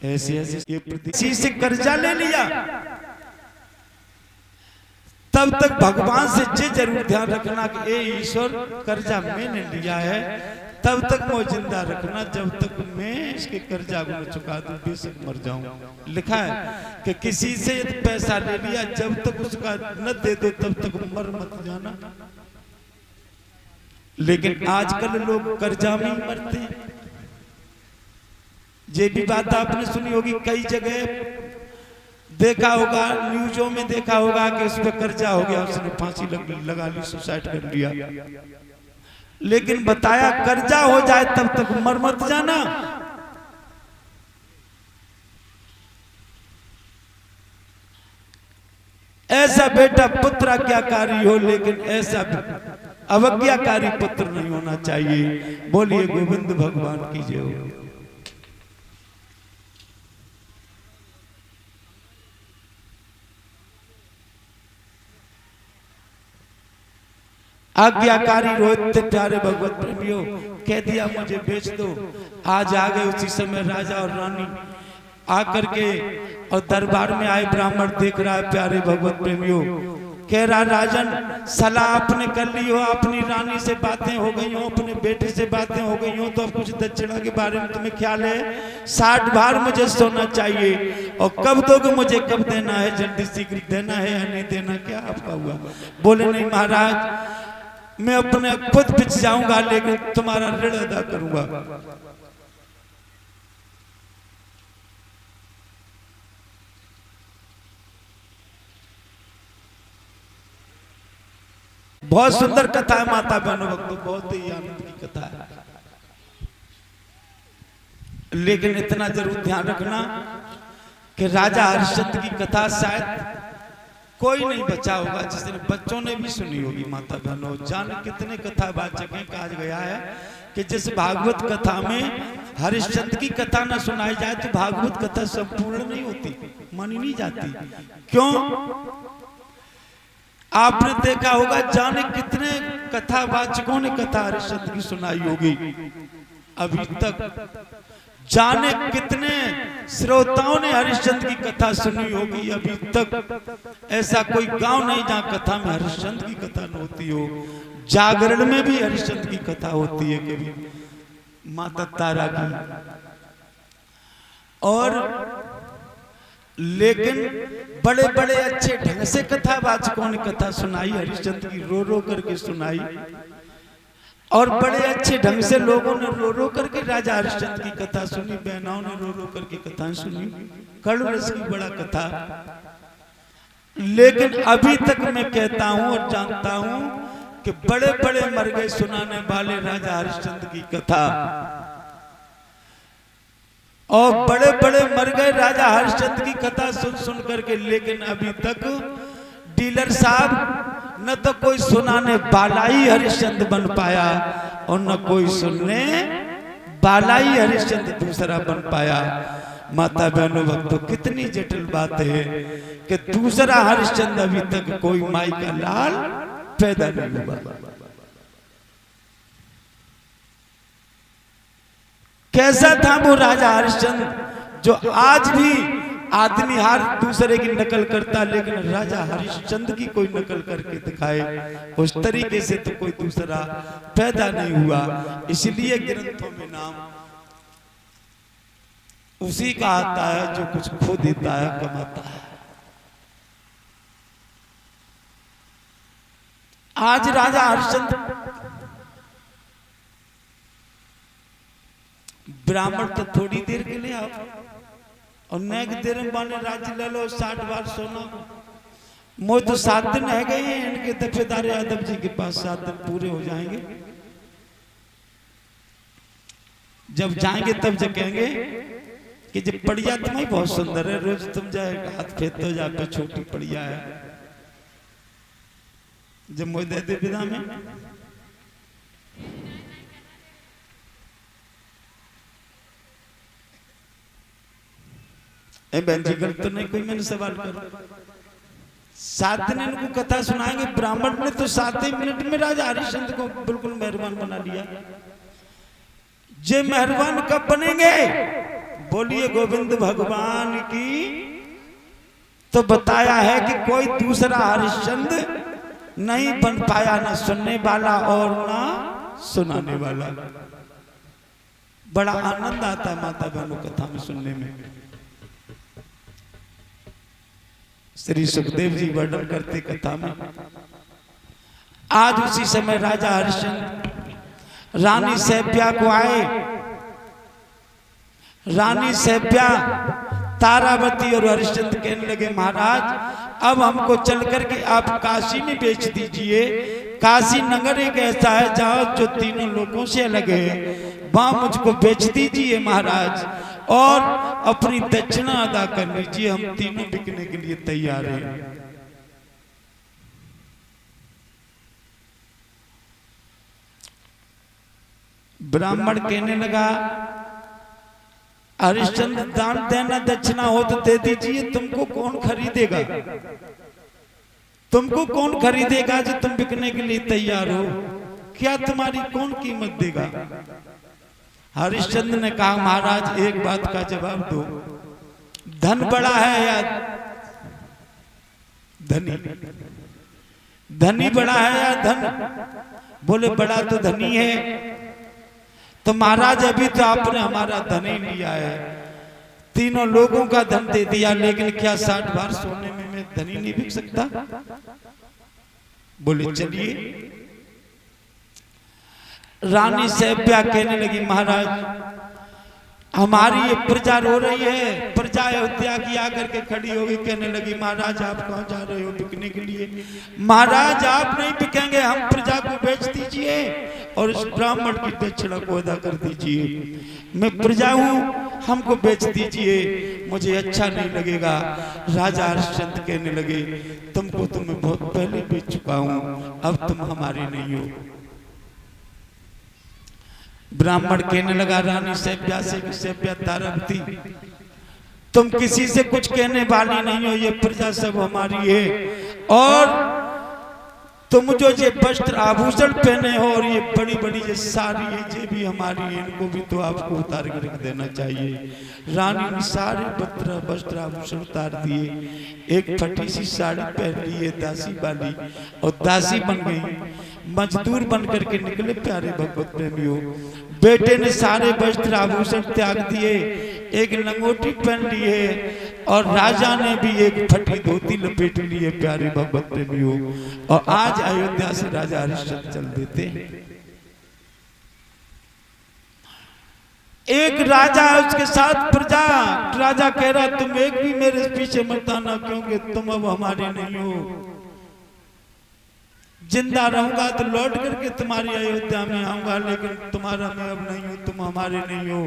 ऐसी ये किसी से कर्जा ले लिया तब तक भगवान से ये जरूर ध्यान रखना कि ए ईश्वर कर्जा मैंने लिया है, तब तक मैं जिंदा रखना, जब तक मैं इसके कर्जा को न चुका दूं बेशक मर जाऊं। लिखा है कि किसी से पैसा ले लिया, जब तक उसका न दे दो तब तक मर मत जाना। लेकिन आजकल लोग कर्जा में ही मरते हैं। ये भी बात आपने सुनी होगी, कई जगह देखा होगा, न्यूज़ों में देखा होगा कि उस पर कर्जा हो गया, उसने फांसी लगा ली, सुसाइड कर लिया। लेकिन बताया कर्जा हो जाए तब तक मर मत जाना। ऐसा बेटा पुत्र आज्ञाकारी हो, लेकिन ऐसा अवज्ञाकारी पुत्र नहीं होना चाहिए। बोलिए गोविंद भगवान की जय हो। आज्ञाकारी रोहित थे प्यारे भगवत प्रेमियों, कह दिया मुझे बेच दो। आज आ गए उसी समय राजा और रानी आकर के, और दरबार में आए ब्राह्मण देख रहा है प्यारे भगवत प्रेमियों, कह रहा राजन सलाह आपने कर ली हो, अपनी रानी से बातें हो गई हो, अपने बेटे से बातें हो गई हो, तो अब कुछ दक्षिणा के बारे में तुम्हें ख्याल है? 60 बार मुझे सोना चाहिए, और कब दोगे मुझे, कब देना है, जल्दी शीघ्र देना है या नहीं देना, क्या आपका हुआ? बोले नहीं महाराज, मैं अपने खुद बिच जाऊंगा लेकिन तुम्हारा ऋण अदा करूंगा। बहुत सुंदर कथा है माता बहनों भक्तों, बहुत ही आनंद की कथा है। लेकिन इतना जरूर ध्यान रखना कि राजा हरिश्चंद्र की कथा शायद कोई नहीं बचा होगा जिसने, बच्चों ने भी सुनी होगी। माता बहनों जाने कितने कथावाचक हैं, कहा गया है कि जिस भागवत कथा में हरिश्चंद्र की कथा न सुनाई जाए तो भागवत कथा संपूर्ण नहीं होती, मानी नहीं जाती। क्यों? आपने देखा होगा जाने कितने कथावाचकों ने कथा हरिश्चंद्र की सुनाई होगी, अभी तक जाने कितने श्रोताओं ने हरिश्चंद्र की कथा सुनी होगी, अभी तक ऐसा कोई गांव नहीं जहां कथा में हरिश्चंद्र की कथा न होती हो। जागरण में भी हरिश्चंद्र की कथा होती है, कभी माता तारा की। और लेकिन बड़े बड़े अच्छे ढंग से कथावाचकों ने कथा सुनाई, हरिश्चंद्र की रो रो करके सुनाई, और बड़े अच्छे ढंग से लोगों ने रो रो करके राजा हरिश्चंद्र की कथा सुनी, बहनाओं ने रो रो करके कथाएं सुनी, कड़ू रस की बड़ा कथा। लेकिन अभी तक मैं कहता हूं और जानता हूं कि बड़े बड़े मर गए सुनाने वाले राजा हरिश्चंद्र की कथा, और बड़े बड़े मर गए राजा हरिश्चंद्र की कथा सुन सुन करके, लेकिन अभी तक डीलर साहब न तो कोई सुनाने वाला ही हरिश्चंद्र बन पाया और न कोई सुनने वाला ही हरिश्चंद्र दूसरा बन पाया। माता बहनों भक्तों, कितनी जटिल बात है कि दूसरा हरिश्चंद्र अभी तक कोई माई का लाल पैदा नहीं हुआ। कैसा था वो राजा हरिश्चंद्र जो आज भी आदमी हर दूसरे की नकल करता, लेकिन राजा हरिश्चंद्र की कोई नकल करके दिखाए उस तरीके से तो कोई दूसरा पैदा नहीं हुआ। इसलिए ग्रंथों में नाम उसी का आता है जो कुछ खो देता है, कमाता है। आज राजा हरिश्चंद्र ब्राह्मण तो थोड़ी देर के लिए आप और नेक देर में बाने राज्य ले लो 60 बार सोना। मोह तो 7 दिन रह गए हैं इनके दफेदार यादव जी के पास, 7 दिन पूरे हो जाएंगे। जब जाएंगे तब जब कहेंगे कि जब पड़िया तुम्हें बहुत सुंदर है, रोज तुम जाए हाथ फेंकते हो, जहाँ पे छोटी पड़िया है। जब मोह दे दे विदा में बहन जी गलत तो नहीं कोई, मैंने सवाल कर 7 दिन इनको कथा सुनाएंगे। ब्राह्मण ने तो 7 ही मिनट में राजा हरिश्चंद्र को बिल्कुल मेहरबान बना लिया। जे मेहरबान कब बनेंगे? बोलिए गोविंद भगवान की। तो बताया है कि कोई दूसरा हरिश्चंद्र नहीं बन पाया, ना सुनने वाला और ना सुनाने वाला। बड़ा आनंद आता है माता बहनों कथा में सुनने में। श्री सुखदेव जी वर्णन करते कथा में, आज उसी समय राजा हरिश्चंद्र रानी सैप्या को आए। रानी सैप्या तारावती और हरिश्चंद्र कहने लगे, महाराज अब हमको चल करके आप काशी में बेच दीजिए। काशी नगर एक ऐसा है जहाँ जो तीनों लोगों से अलग है, वहां मुझको बेच दीजिए महाराज, और अपनी दक्षिणा अदा कर लीजिए, हम तीनों बिकने के लिए तैयार हैं। ब्राह्मण कहने लगा, हरिश्चंद्र दान देना दक्षिणा हो तो दे दीजिए, तुमको कौन खरीदेगा? तुमको कौन खरीदेगा जो तुम बिकने के लिए तैयार हो? क्या तुम्हारी कौन कीमत देगा? हरिश्चंद्र ने कहा, महाराज एक बात का जवाब दो, धन बड़ा है या धनी? धनी बड़ा है या धन? बोले बड़ा तो धनी है। तो महाराज अभी तो आपने हमारा धन ही लिया है, तीनों लोगों का धन दे दिया, लेकिन क्या 60 बार सोने में मैं धनी नहीं बिक सकता? बोले चलिए। रानी सैप्या कहने लगी, महाराज हमारी ये प्रजा रो रही है। प्रजा अयोध्या की आकर के खड़ी हो गई, कहने लगी, महाराज आप कहाँ जा रहे हो बिकने के लिए? महाराज आप नहीं बिकेंगे, हम प्रजा को बेच दीजिए और इस ब्राह्मण की दक्षिणा को अदा कर दीजिए। मैं प्रजा हूँ, हमको बेच दीजिए, मुझे अच्छा नहीं लगेगा। राजा हरिश्चंद्र कहने लगे, तुमको तो मैं बहुत पहले बेच चुका हूँ, अब तुम हमारे नहीं हो। ब्राह्मण कहने लगा रानी सैप्या से, सैप्या तारावती तुम किसी से कुछ कहने वाली नहीं हो, ये प्रजा सब हमारी है, और तुम जो ये वस्त्र आभूषण पहने हो और ये बड़ी बड़ी ये साड़ी है, ये भी हमारी है, इनको भी तो आपको उतार कर रख देना चाहिए। रानी ने सारे वस्त्र आभूषण उतार दिए, एक फटी सी साड़ी पहन ली है दासी वाली, और दासी बन गई, मजदूर बन करके निकले। प्यारे भगवत प्रेमियों, बेटे ने सारे वस्त्र आभूषण त्याग दिए, एक लंगोटी पहन ली है और राजा ने भी एक फटी धोती लपेट ली है, प्यारे भगवत प्रेमियों। और आज अयोध्या से राजा हरिश्चंद्र चल देते। एक राजा है, उसके साथ प्रजा। राजा कह रहा तुम एक भी मेरे पीछे मत आना, क्योंकि तुम अब हमारे नहीं हो। जिंदा रहूंगा तो लौट करके तुम्हारी अयोध्या में आऊंगा, लेकिन तुम्हारा मैं अब नहीं हूं, तुम हमारे नहीं हो।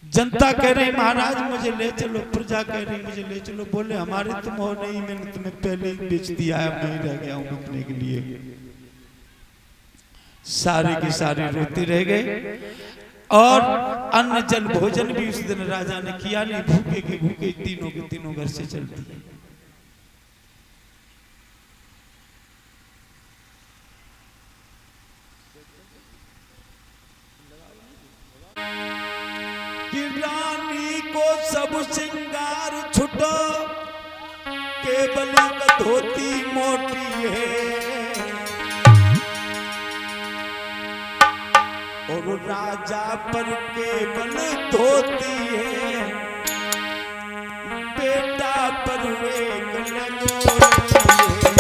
जनता कह रही महाराज मुझे ले चलो, प्रजा कह रही मुझे ले चलो। बोले हमारे तुम हो नहीं, मैंने तुम्हें पहले ही बेच दिया है, मैं ही रह गया हूं बिकने के लिए। सारे के सारे रोते रह गए। और अन्न जल भोजन भी उस दिन राजा ने किया नहीं, भूखे के भूखे तीनों के तीनों घर से चल दिए। कि रानी को सब श्रृंगार छुटो, केवल धोती मोटी है। और राजा पर केवल धोती है, बेटा पर एक लंगोटी है।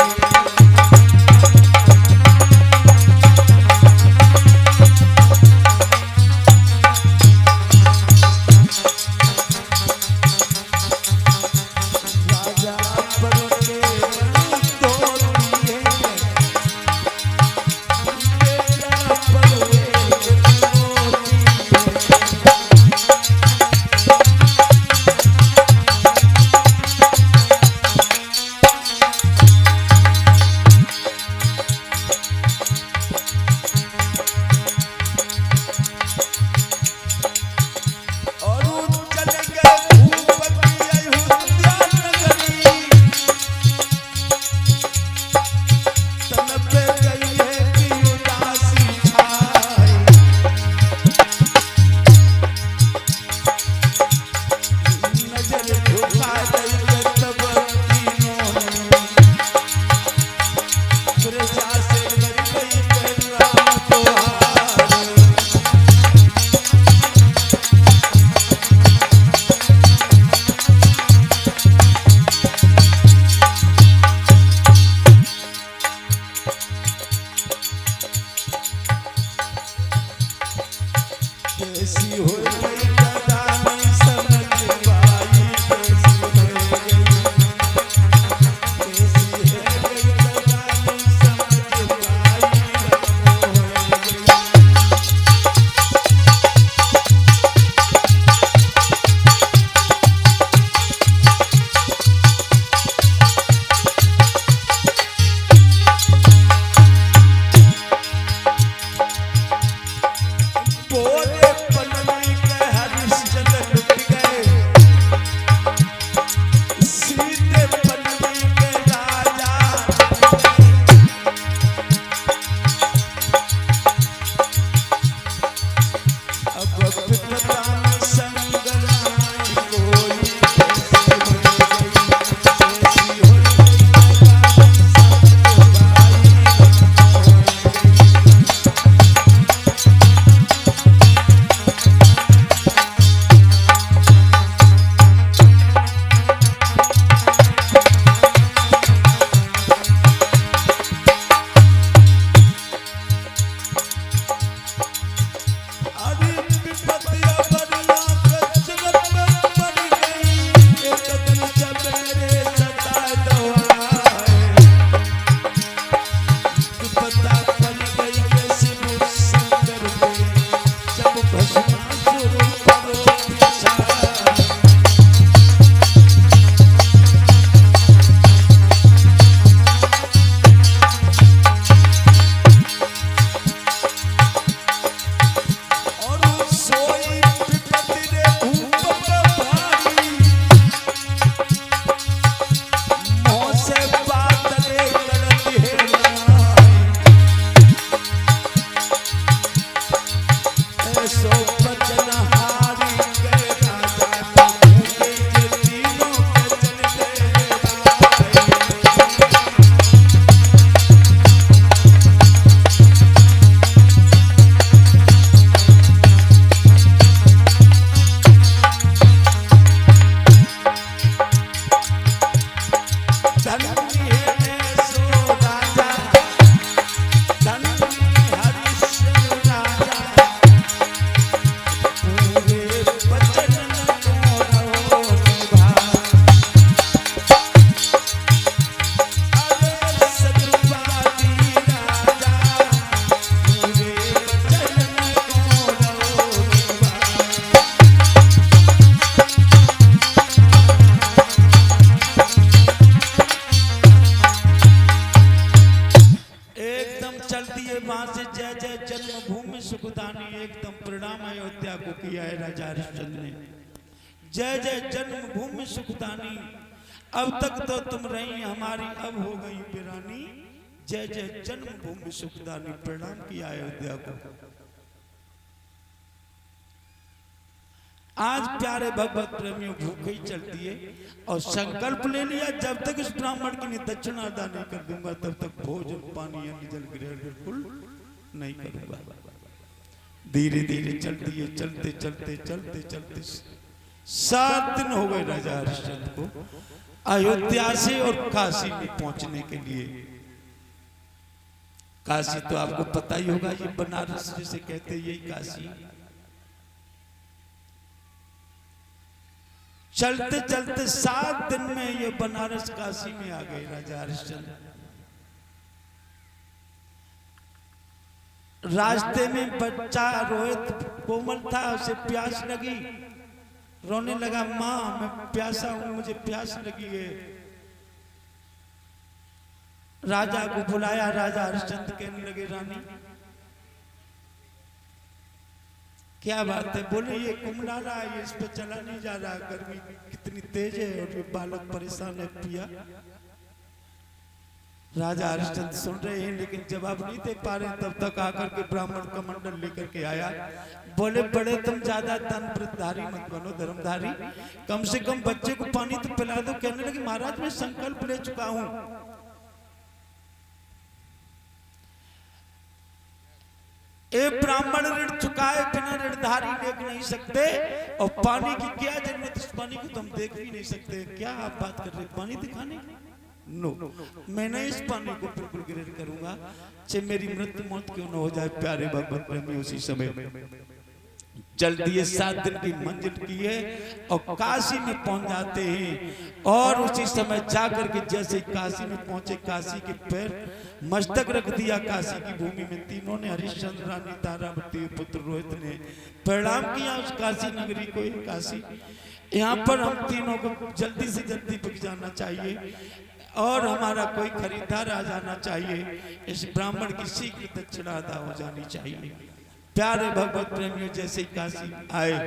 किया है राजा हरिश्चंद्र ने। जय जय जन्मभूमि सुखदानी, अब तक तो तुम रही हमारी, अब हो गई वीरानी। जय जय जन्मभूमि सुखदानी, प्रणाम किया अयोध्या को। आज प्यारे भगवत प्रेमियों भूखे ही चलती है और संकल्प ले लिया जब तक इस ब्राह्मण की दक्षिणा अदा नहीं कर दूंगा तब तक भोजन पानी अन्न जल ग्रहण बिल्कुल नहीं करूंगा। धीरे धीरे चलती है, चलते चलते चलते चलते 7 दिन हो गए राजा हरिश्चंद्र को अयोध्या से और काशी में पहुंचने के लिए। काशी तो आपको पता ही होगा, ये बनारस जिसे कहते हैं यही काशी। चलते चलते 7 दिन में ये बनारस काशी में आ गए राजा हरिश्चंद्र। रास्ते में बच्चा रोहित कोमल था, उसे प्यास लगी, रोने लगा, माँ मैं प्यासा हूं, मुझे प्यास लगी है। राजा को बुलाया, राजा हरिश्चंद्र कहने लगे रानी क्या बात है? बोले ये कुमला रहा है, ये इस पे चला नहीं जा रहा, गर्मी कितनी तेज है और ये बालक परेशान है पिया। राजा हरिश्चंद्र सुन रहे हैं लेकिन जवाब नहीं दे पा रहे। तब तक आकर के ब्राह्मण का मंडल लेकर के आया। बोले बड़े तुम ज्यादा तंत्रधारी मत बनो, धर्मधारी, कम से कम बच्चे को पानी तो पिला दो। कहने लगे महाराज मैं संकल्प ले चुका हूं, एक ब्राह्मण ऋण चुकाए बिना ऋणधारी देख नहीं सकते, और पानी की क्या जरूरत, इस पानी को तो हम देख भी नहीं सकते। क्या आप बात कर रहे, पानी दिखाने की? नो, मैंने इस पानी को बिल्कुल ग्रहण करूंगा, चाहे मेरी मृत्यु मौत क्यों न हो जाए। प्यारे भगवत प्रेमी उसी समय चल दिए, 7 दिन की मंजिल की है और काशी में पहुंच जाते हैं। और उसी समय जाकर के जैसे काशी में पहुंचे, काशी के पैर मस्तक रख दिया काशी की भूमि में। तीनों ने, हरिश्चंद्र, रानी तारावती, पुत्र रोहित ने प्रणाम किया उस काशी नगरी को। काशी यहाँ पर हम तीनों को जल्दी से जल्दी बिक जाना चाहिए और हमारा कोई खरीदार आ जाना चाहिए। इस ब्राह्मण की शीघ्र दक्षिणा अदा हो जानी चाहिए। प्यारे भगवत प्रेमियों जैसे काशी आए,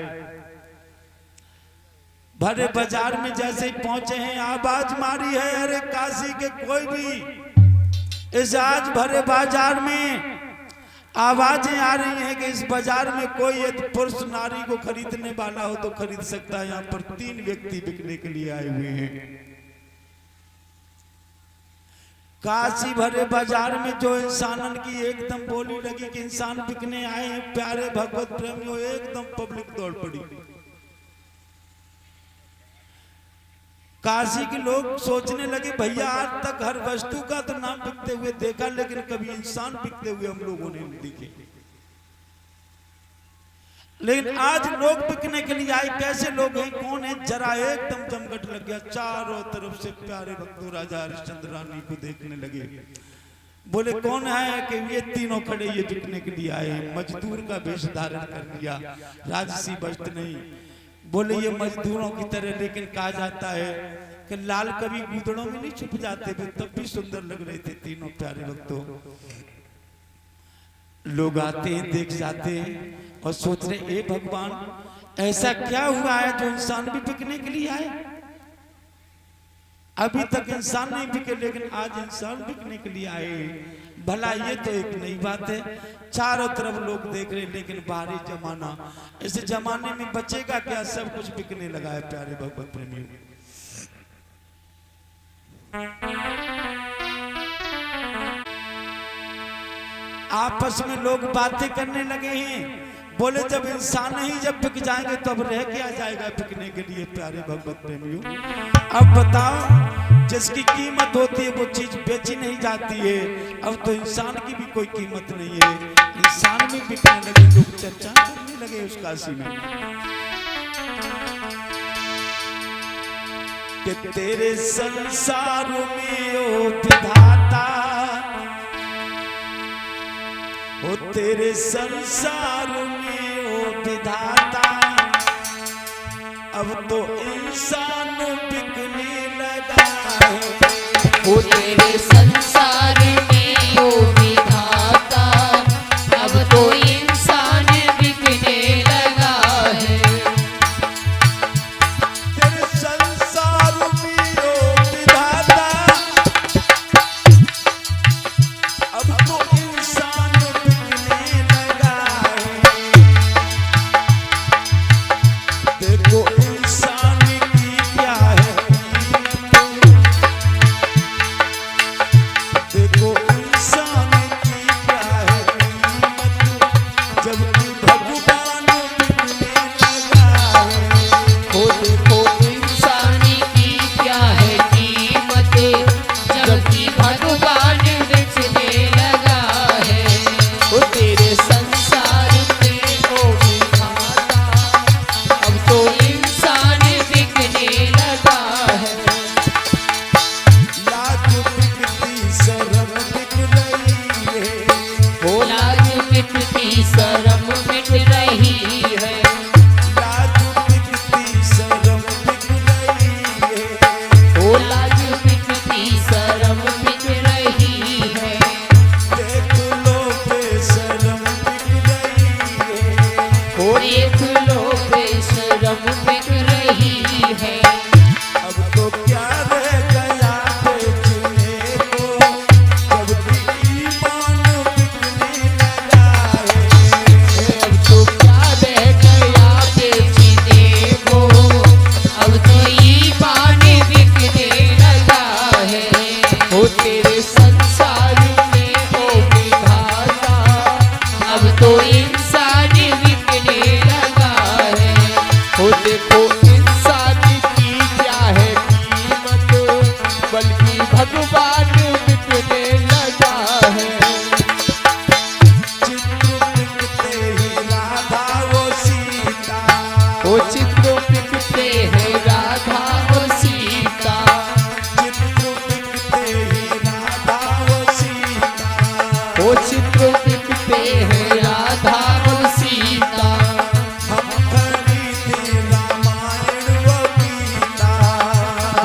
भरे बाजार में जैसे ही पहुंचे हैं, आवाज मारी है अरे काशी के कोई भी। इस आज भरे बाजार में आवाजें आ रही हैं कि इस बाजार में कोई यदि पुरुष नारी को खरीदने वाला हो तो खरीद सकता है। यहाँ पर 3 व्यक्ति बिकने के लिए आए हुए हैं। काशी भरे बाजार में जो इंसानन की एकदम बोली लगी कि इंसान बिकने आए हैं। प्यारे भगवत प्रेमियों एकदम पब्लिक दौड़ पड़ी। काशी के लोग सोचने लगे भैया आज तक हर वस्तु का तो नाम बिकते हुए देखा, लेकिन कभी इंसान बिकते हुए हम लोगों ने नहीं देखे। लेकिन आज लोग बिकने के लिए आए। कैसे लोग हैं, कौन है? जरा एकदम जमघट लग गया। चारों तरफ से प्यारे भक्तों राजा हरिश्चंद्र रानी को देखने लगे। बोले कौन है? कि ये तीनों खड़े ये बिकने के लिए आए हैं। मजदूर का वेश धारण कर लिया, राजसी वस्त्र नहीं। बोले ये मजदूरों की तरह, लेकिन कहा जाता है कि लाल कभी गूदड़ों में नहीं छुप जाते थे, तब भी सुंदर लग रहे थे तीनों प्यारे भक्तों। लोग आते हैं, देख जाते हैं और सोच रहे ए भगवान ऐसा क्या हुआ है जो इंसान भी बिकने के लिए आए? अभी तक इंसान नहीं बिके लेकिन आज इंसान बिकने के लिए आए। भला ये तो एक नई बात है। चारों तरफ लोग देख रहे, लेकिन बाहरी जमाना, इस जमाने में बचेगा क्या? सब कुछ बिकने लगा है प्यारे भगवत प्रेमियों। आपस में लोग बातें करने लगे हैं। बोले जब इंसान ही जब बिक जाएंगे तो अब रह क्या जाएगा बिकने के लिए? प्यारे भगवत प्रेमियों अब बताओ, जिसकी कीमत होती है वो चीज बेची नहीं जाती है। अब तो इंसान की भी कोई कीमत नहीं है, इंसान भी बिकने लगे। लोग चर्चा करने लगे उस काशी में कि तेरे संसार में ओ विधाता, ओ तेरे संसार में ओ विधाता, अब तो इंसान बिकने लगा है। ओ तेरे संसार में ओ विधाता, अब तो इंसान बिकने लगा है।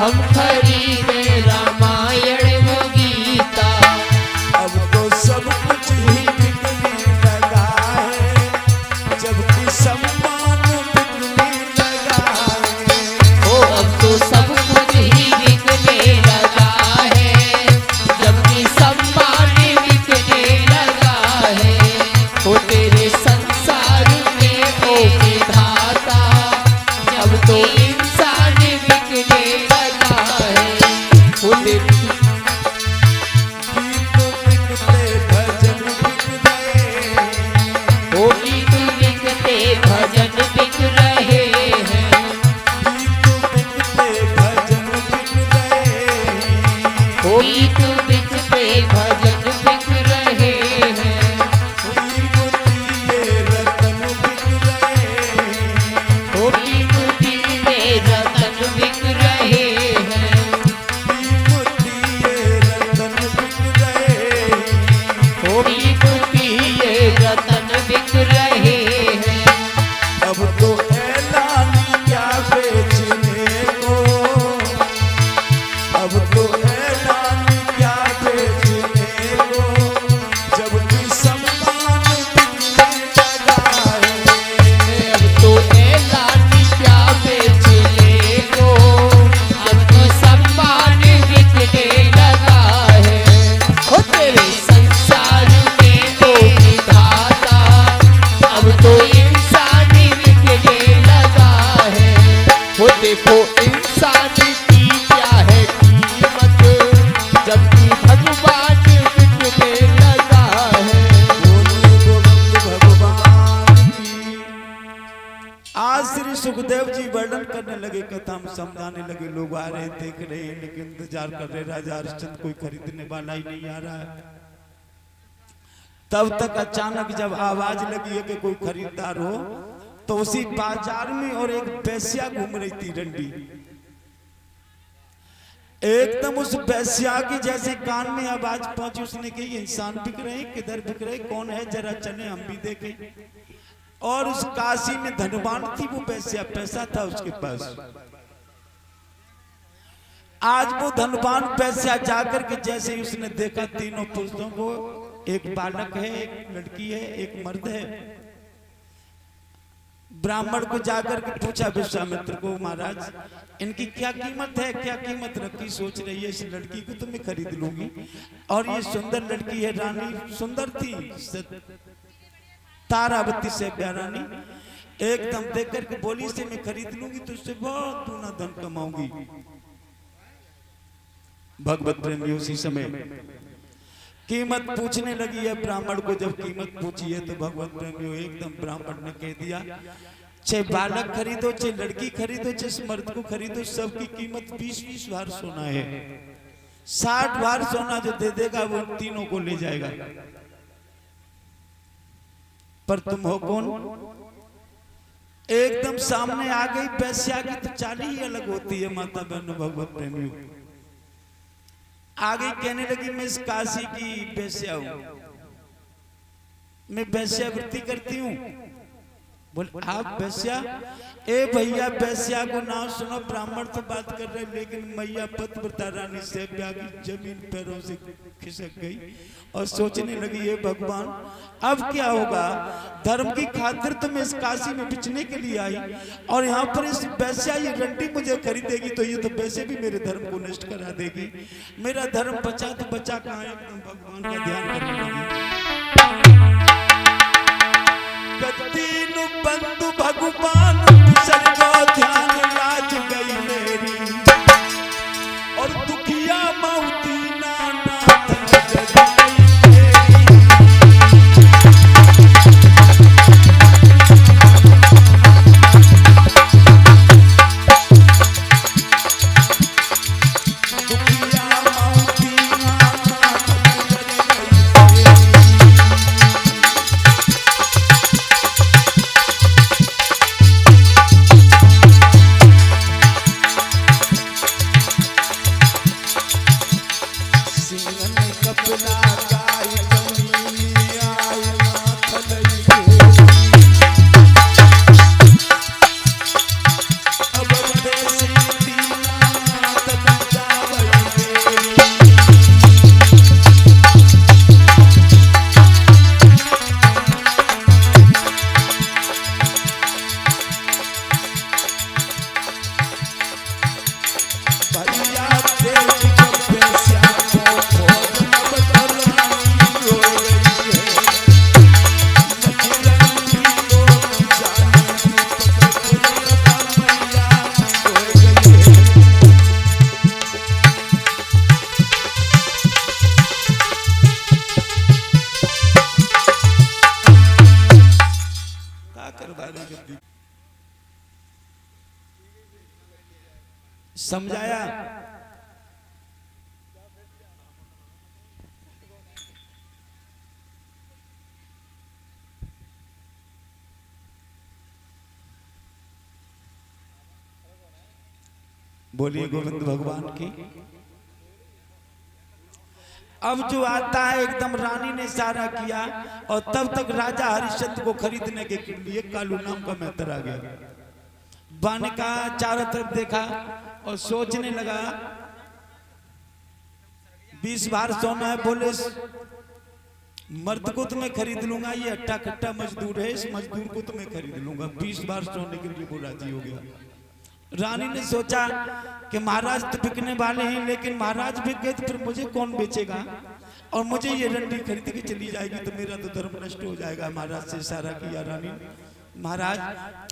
हम खरीदे रामायण व गीता। अब तो सब कुछ ही बिकने लगा है, जबकि सम्मान बिकने लगा है। ओ अब तो सब कुछ ही बिकने लगा है, जबकि सम्मान बिकने लगा है। ओ तेरे संसार में ओ विधाता, जब तो इंसान बिकने लगा है। ओ तेरे गीत बिकते भजन बिक रहे हैं, गीत बिकते भजन बिक रहे हैं। ओ कीमती ये रतन बिक रहे हैं, कीमती रतन बिक रहे हैं। ओ कीमती ये रतन बिक रहे हैं। अब तो ऐलान क्या बेचने को, अब तो ऐलान क्या बेचने को, जबकि सम्मान बिकने लगा है। अब तो ऐलान क्या बेचने को, अब तो सम्मान बिकने लगा है। ओ तेरे संसार में ओ विधाता, अब तो इंसान बिकने लगा है। ओ देखो इंसान की क्या है कीमत, जबकि भगवान बिकने लगा है। बोलिए गोविंद भगवान की। आज श्री सुखदेव जी वर्णन करने लगे, कथा में समझाने लगे। लोग आ रहे देख रहे हैं, लेकिन इंतजार कर रहे राजा हरिश्चंद्र कोई खरीदने वाला ही नहीं आ रहा है। तब तक अचानक जब आवाज लगी है कि कोई खरीदार हो, तो उसी बाजार में और एक वेश्या घूम रही थी रंडी। एकदम उस वेश्या की जैसे कान में आवाज पहुंची, उसने कही इंसान बिक रहे हैं, किधर बिक रहे, कौन है, जरा चले हम भी देखें। और उस काशी में धनवान थी वो वेश्या, पैसा था उसके पास। आज वो धनवान वेश्या जाकर के जैसे ही उसने देखा तीनों पुरुषों को, एक बालक है, एक लड़की है, एक मर्द है। ब्राह्मण को जाकर के पूछा विश्वामित्र को, महाराज इनकी क्या कीमत है, क्या कीमत रखी सोच रही है। इस लड़की को तो मैं खरीद लूंगी, और ये सुंदर लड़की है, रानी सुंदर थी, तारावती से रानी, एकदम देख करके बोली से मैं खरीद लूंगी, तो उससे बहुत दूना धन कमाऊंगी। भगवत प्रेमी उसी समय कीमत पूछने लगी है ब्राह्मण को। जब कीमत पूछी है तो भगवत प्रेमी एकदम ब्राह्मण ने कह दिया, चाहे बालक खरीदो, चाहे लड़की खरीदो, चाहे मर्द को खरीदो, सबकी कीमत 20-20 भार सोना है। 60 भार सोना जो दे देगा वो तीनों को ले जाएगा। पर तुम हो कौन? एकदम सामने आ गई वेश्या की तो चाल ही अलग होती है माता बहनों भगवत प्रेमियों। आगे कहने लगी मैं इस काशी की वेश्या हूं, मैं वेश्यावृत्ति करती हूं। बोले आप वेश्या? ए भैया वेश्या को नाम सुनो, ब्राह्मण तो बात कर रहे, लेकिन मैया पतिव्रता रानी सैब्या की जमीन पैरों से खिसक गई और सोचने लगी ये भगवान अब क्या होगा। धर्म की खातिर तो मैं इस काशी में बिचने के लिए आई, और यहाँ पर इस वेश्या ये रंडी मुझे खरीदेगी तो ये तो वैसे भी मेरे धर्म को नष्ट करा देगी। मेरा धर्म बचा तो बचा कहाँ, एकदम भगवान का ध्यान करने लगी। तीनों बंधु भगवान सर्वो ध्यान लाज गई मेरी, और दुखिया मौती नाथ जग गई मेरी। दुखिया मौती नाथ जग गई मेरी। समझाया। बोलिए गोविंद भगवान की। अब जो आता है एकदम रानी ने इशारा किया और तब तक राजा हरिश्चंद्र को खरीदने के लिए कालू नाम का मेहतर आ गया। बाने का चारों तरफ देखा और सोचने लगा 20 बार सोना है। बोले मर्द को तो मैं खरीद लूंगा, ये अट्टा कट्टा मजदूर है, इस मजदूर को तो मैं खरीद लूंगा। 20 बार सोने के लिए वो राजी हो गया। रानी ने सोचा कि महाराज तो बिकने वाले हैं, लेकिन महाराज बिक गए तो फिर मुझे कौन बेचेगा, और मुझे ये रंडी खरीद के चली जाएगी तो मेरा तो धर्म नष्ट हो जाएगा। महाराज से इशारा किया रानी, महाराज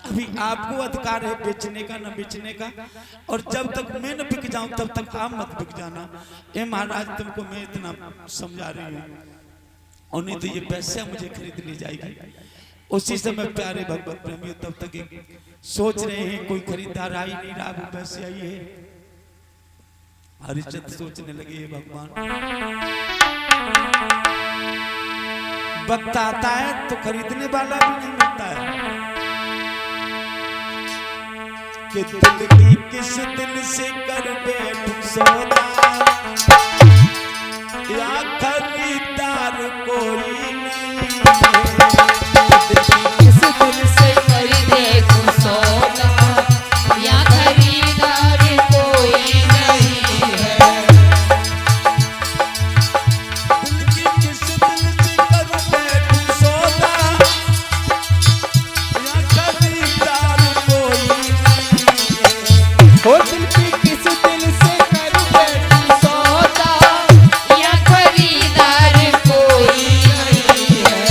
अभी आपको अधिकार है बेचने का न बेचने का, और जब तक मैं न बिक जाऊं तब तक आप मत बिक जाना। ए महाराज तुमको मैं इतना समझा रही हूँ, और नहीं तो ये पैसे मुझे खरीद ली जाएगी। उसी समय प्यारे भगवत प्रेमी तब तक एक सोच रहे हैं कोई खरीदार आ ही नहीं रहा, वो पैसे आई है। हरिश्चंद्र सोचने लगे भगवान वक्त आता है तो खरीदने वाला भी नहीं मिलता है, कि दिल की किस दिल से कर बैठूं सौदा, या खरीदार कोई नहीं है। किस दिल से कर देखूं सौदा, या खरीदार कोई नहीं है। दिल की किस दिल से कर बैठूं सौदा, या खरीदार कोई नहीं है। ओ दिल की किस दिल से कर बैठूं सौदा, या खरीदार कोई नहीं है।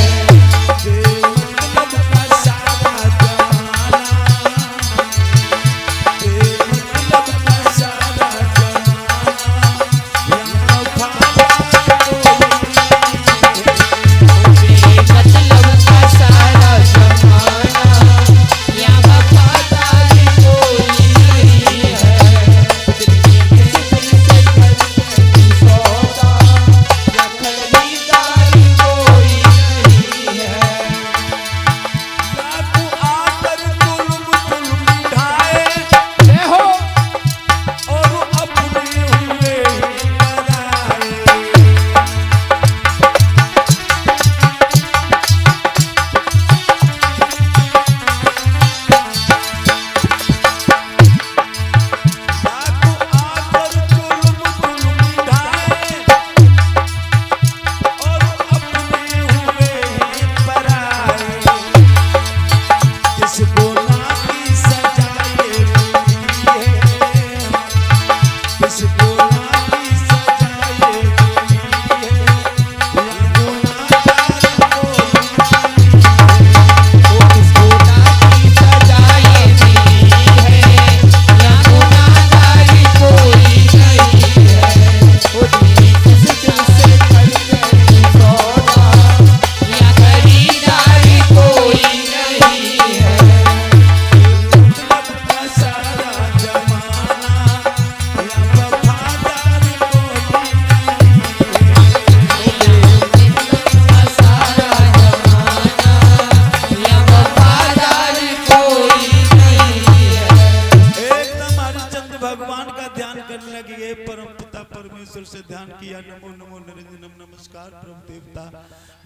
से ध्यान किया। नमो नमो निरंजनम नमस्कार प्रभु देवता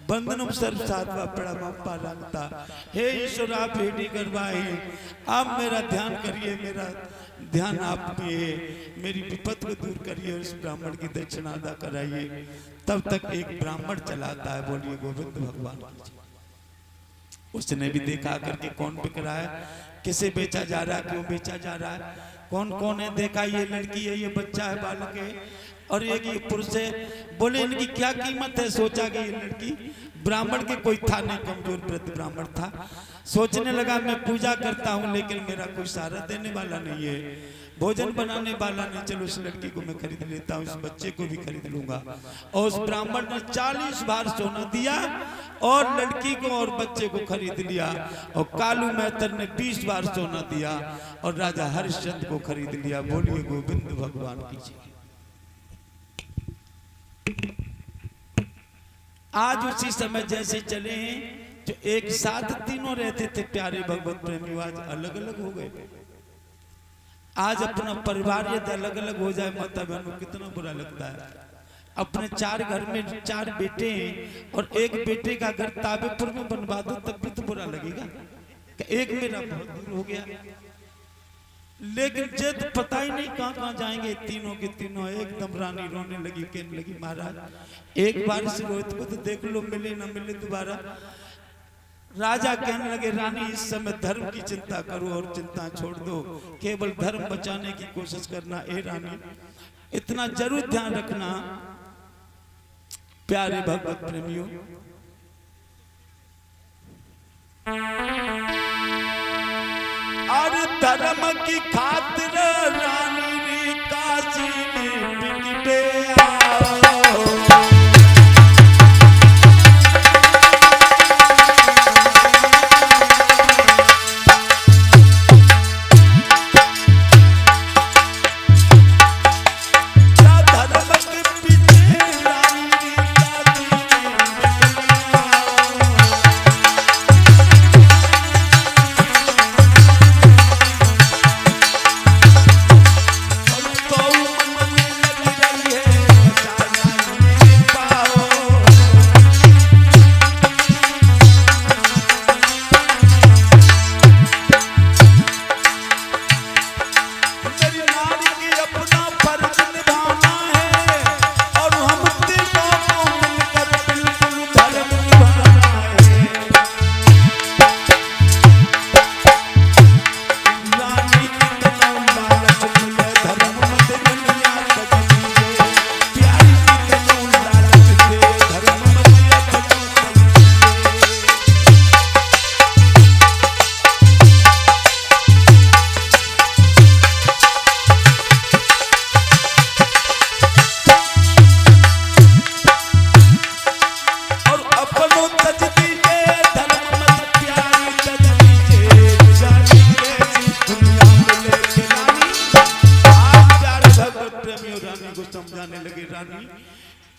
बंदनम सर्व साधवा प्रणाम पालनता। हे ईश्वर आप भेटी करवाए, आप मेरा ध्यान करिए, मेरा ध्यान आप पे है, मेरी विपत को दूर करिए, उस ब्राह्मण की दक्षिणा अदा कराइए। तब तक एक ब्राह्मण चलाता है, बोलिए गोविंद भगवान। उसने भी देखा करके कौन बिक रहा है, किसे बेचा जा रहा है, क्यों बेचा जा रहा है, कौन कौन है देखा, ये लड़की है, ये बच्चा है, बालक है और एक ये पुरुष है। बोले इनकी क्या कीमत है। सोचा कि ये लड़की ब्राह्मण के कोई था नहीं, कमजोर वृद्ध ब्राह्मण था। सोचने लगा मैं पूजा करता हूँ लेकिन मेरा कोई सहारा देने वाला नहीं है। भोजन बनाने वाला नहीं, चलो उस लड़की को मैं खरीद लेता हूँ, इस बच्चे को भी खरीद लूंगा। और उस ब्राह्मण ने 40 बार सोना दिया और लड़की को और बच्चे को खरीद लिया। और कालू मेहतर ने 20 बार सोना दिया और राजा हरिश्चंद्र को खरीद लिया। बोलिए गोविंद भगवान की जय। आज उसी समय जैसे चले हैं जो एक साथ तीनों रहते थे प्यारे भगवत प्रेमी, आज अलग अलग हो गए। आज अपना परिवार यदि अलग अलग हो जाए माता बहनों कितना बुरा लगता है। अपने 4 घर में 4 बेटे हैं और एक बेटे का घर ताबेपुर में बनवा दो तब भी तो बुरा लगेगा कि एक मेरा बहुत दूर हो गया। लेकिन जे तो पता ही नहीं कहां कहां जाएंगे, तीनों के तीनों। एकदम रानी रोने लगी, कहने लगी महाराज एक बार इस रोहित को तो देख लो, मिले ना मिले दोबारा। राजा कहने लगे रानी इस समय धर्म की चिंता करो और चिंता छोड़ दो, केवल धर्म बचाने की कोशिश करना। ए रानी इतना जरूर ध्यान रखना प्यारे भगवत प्रेमियों, और धर्म की खातिर रानी रे काशी में बिक गया।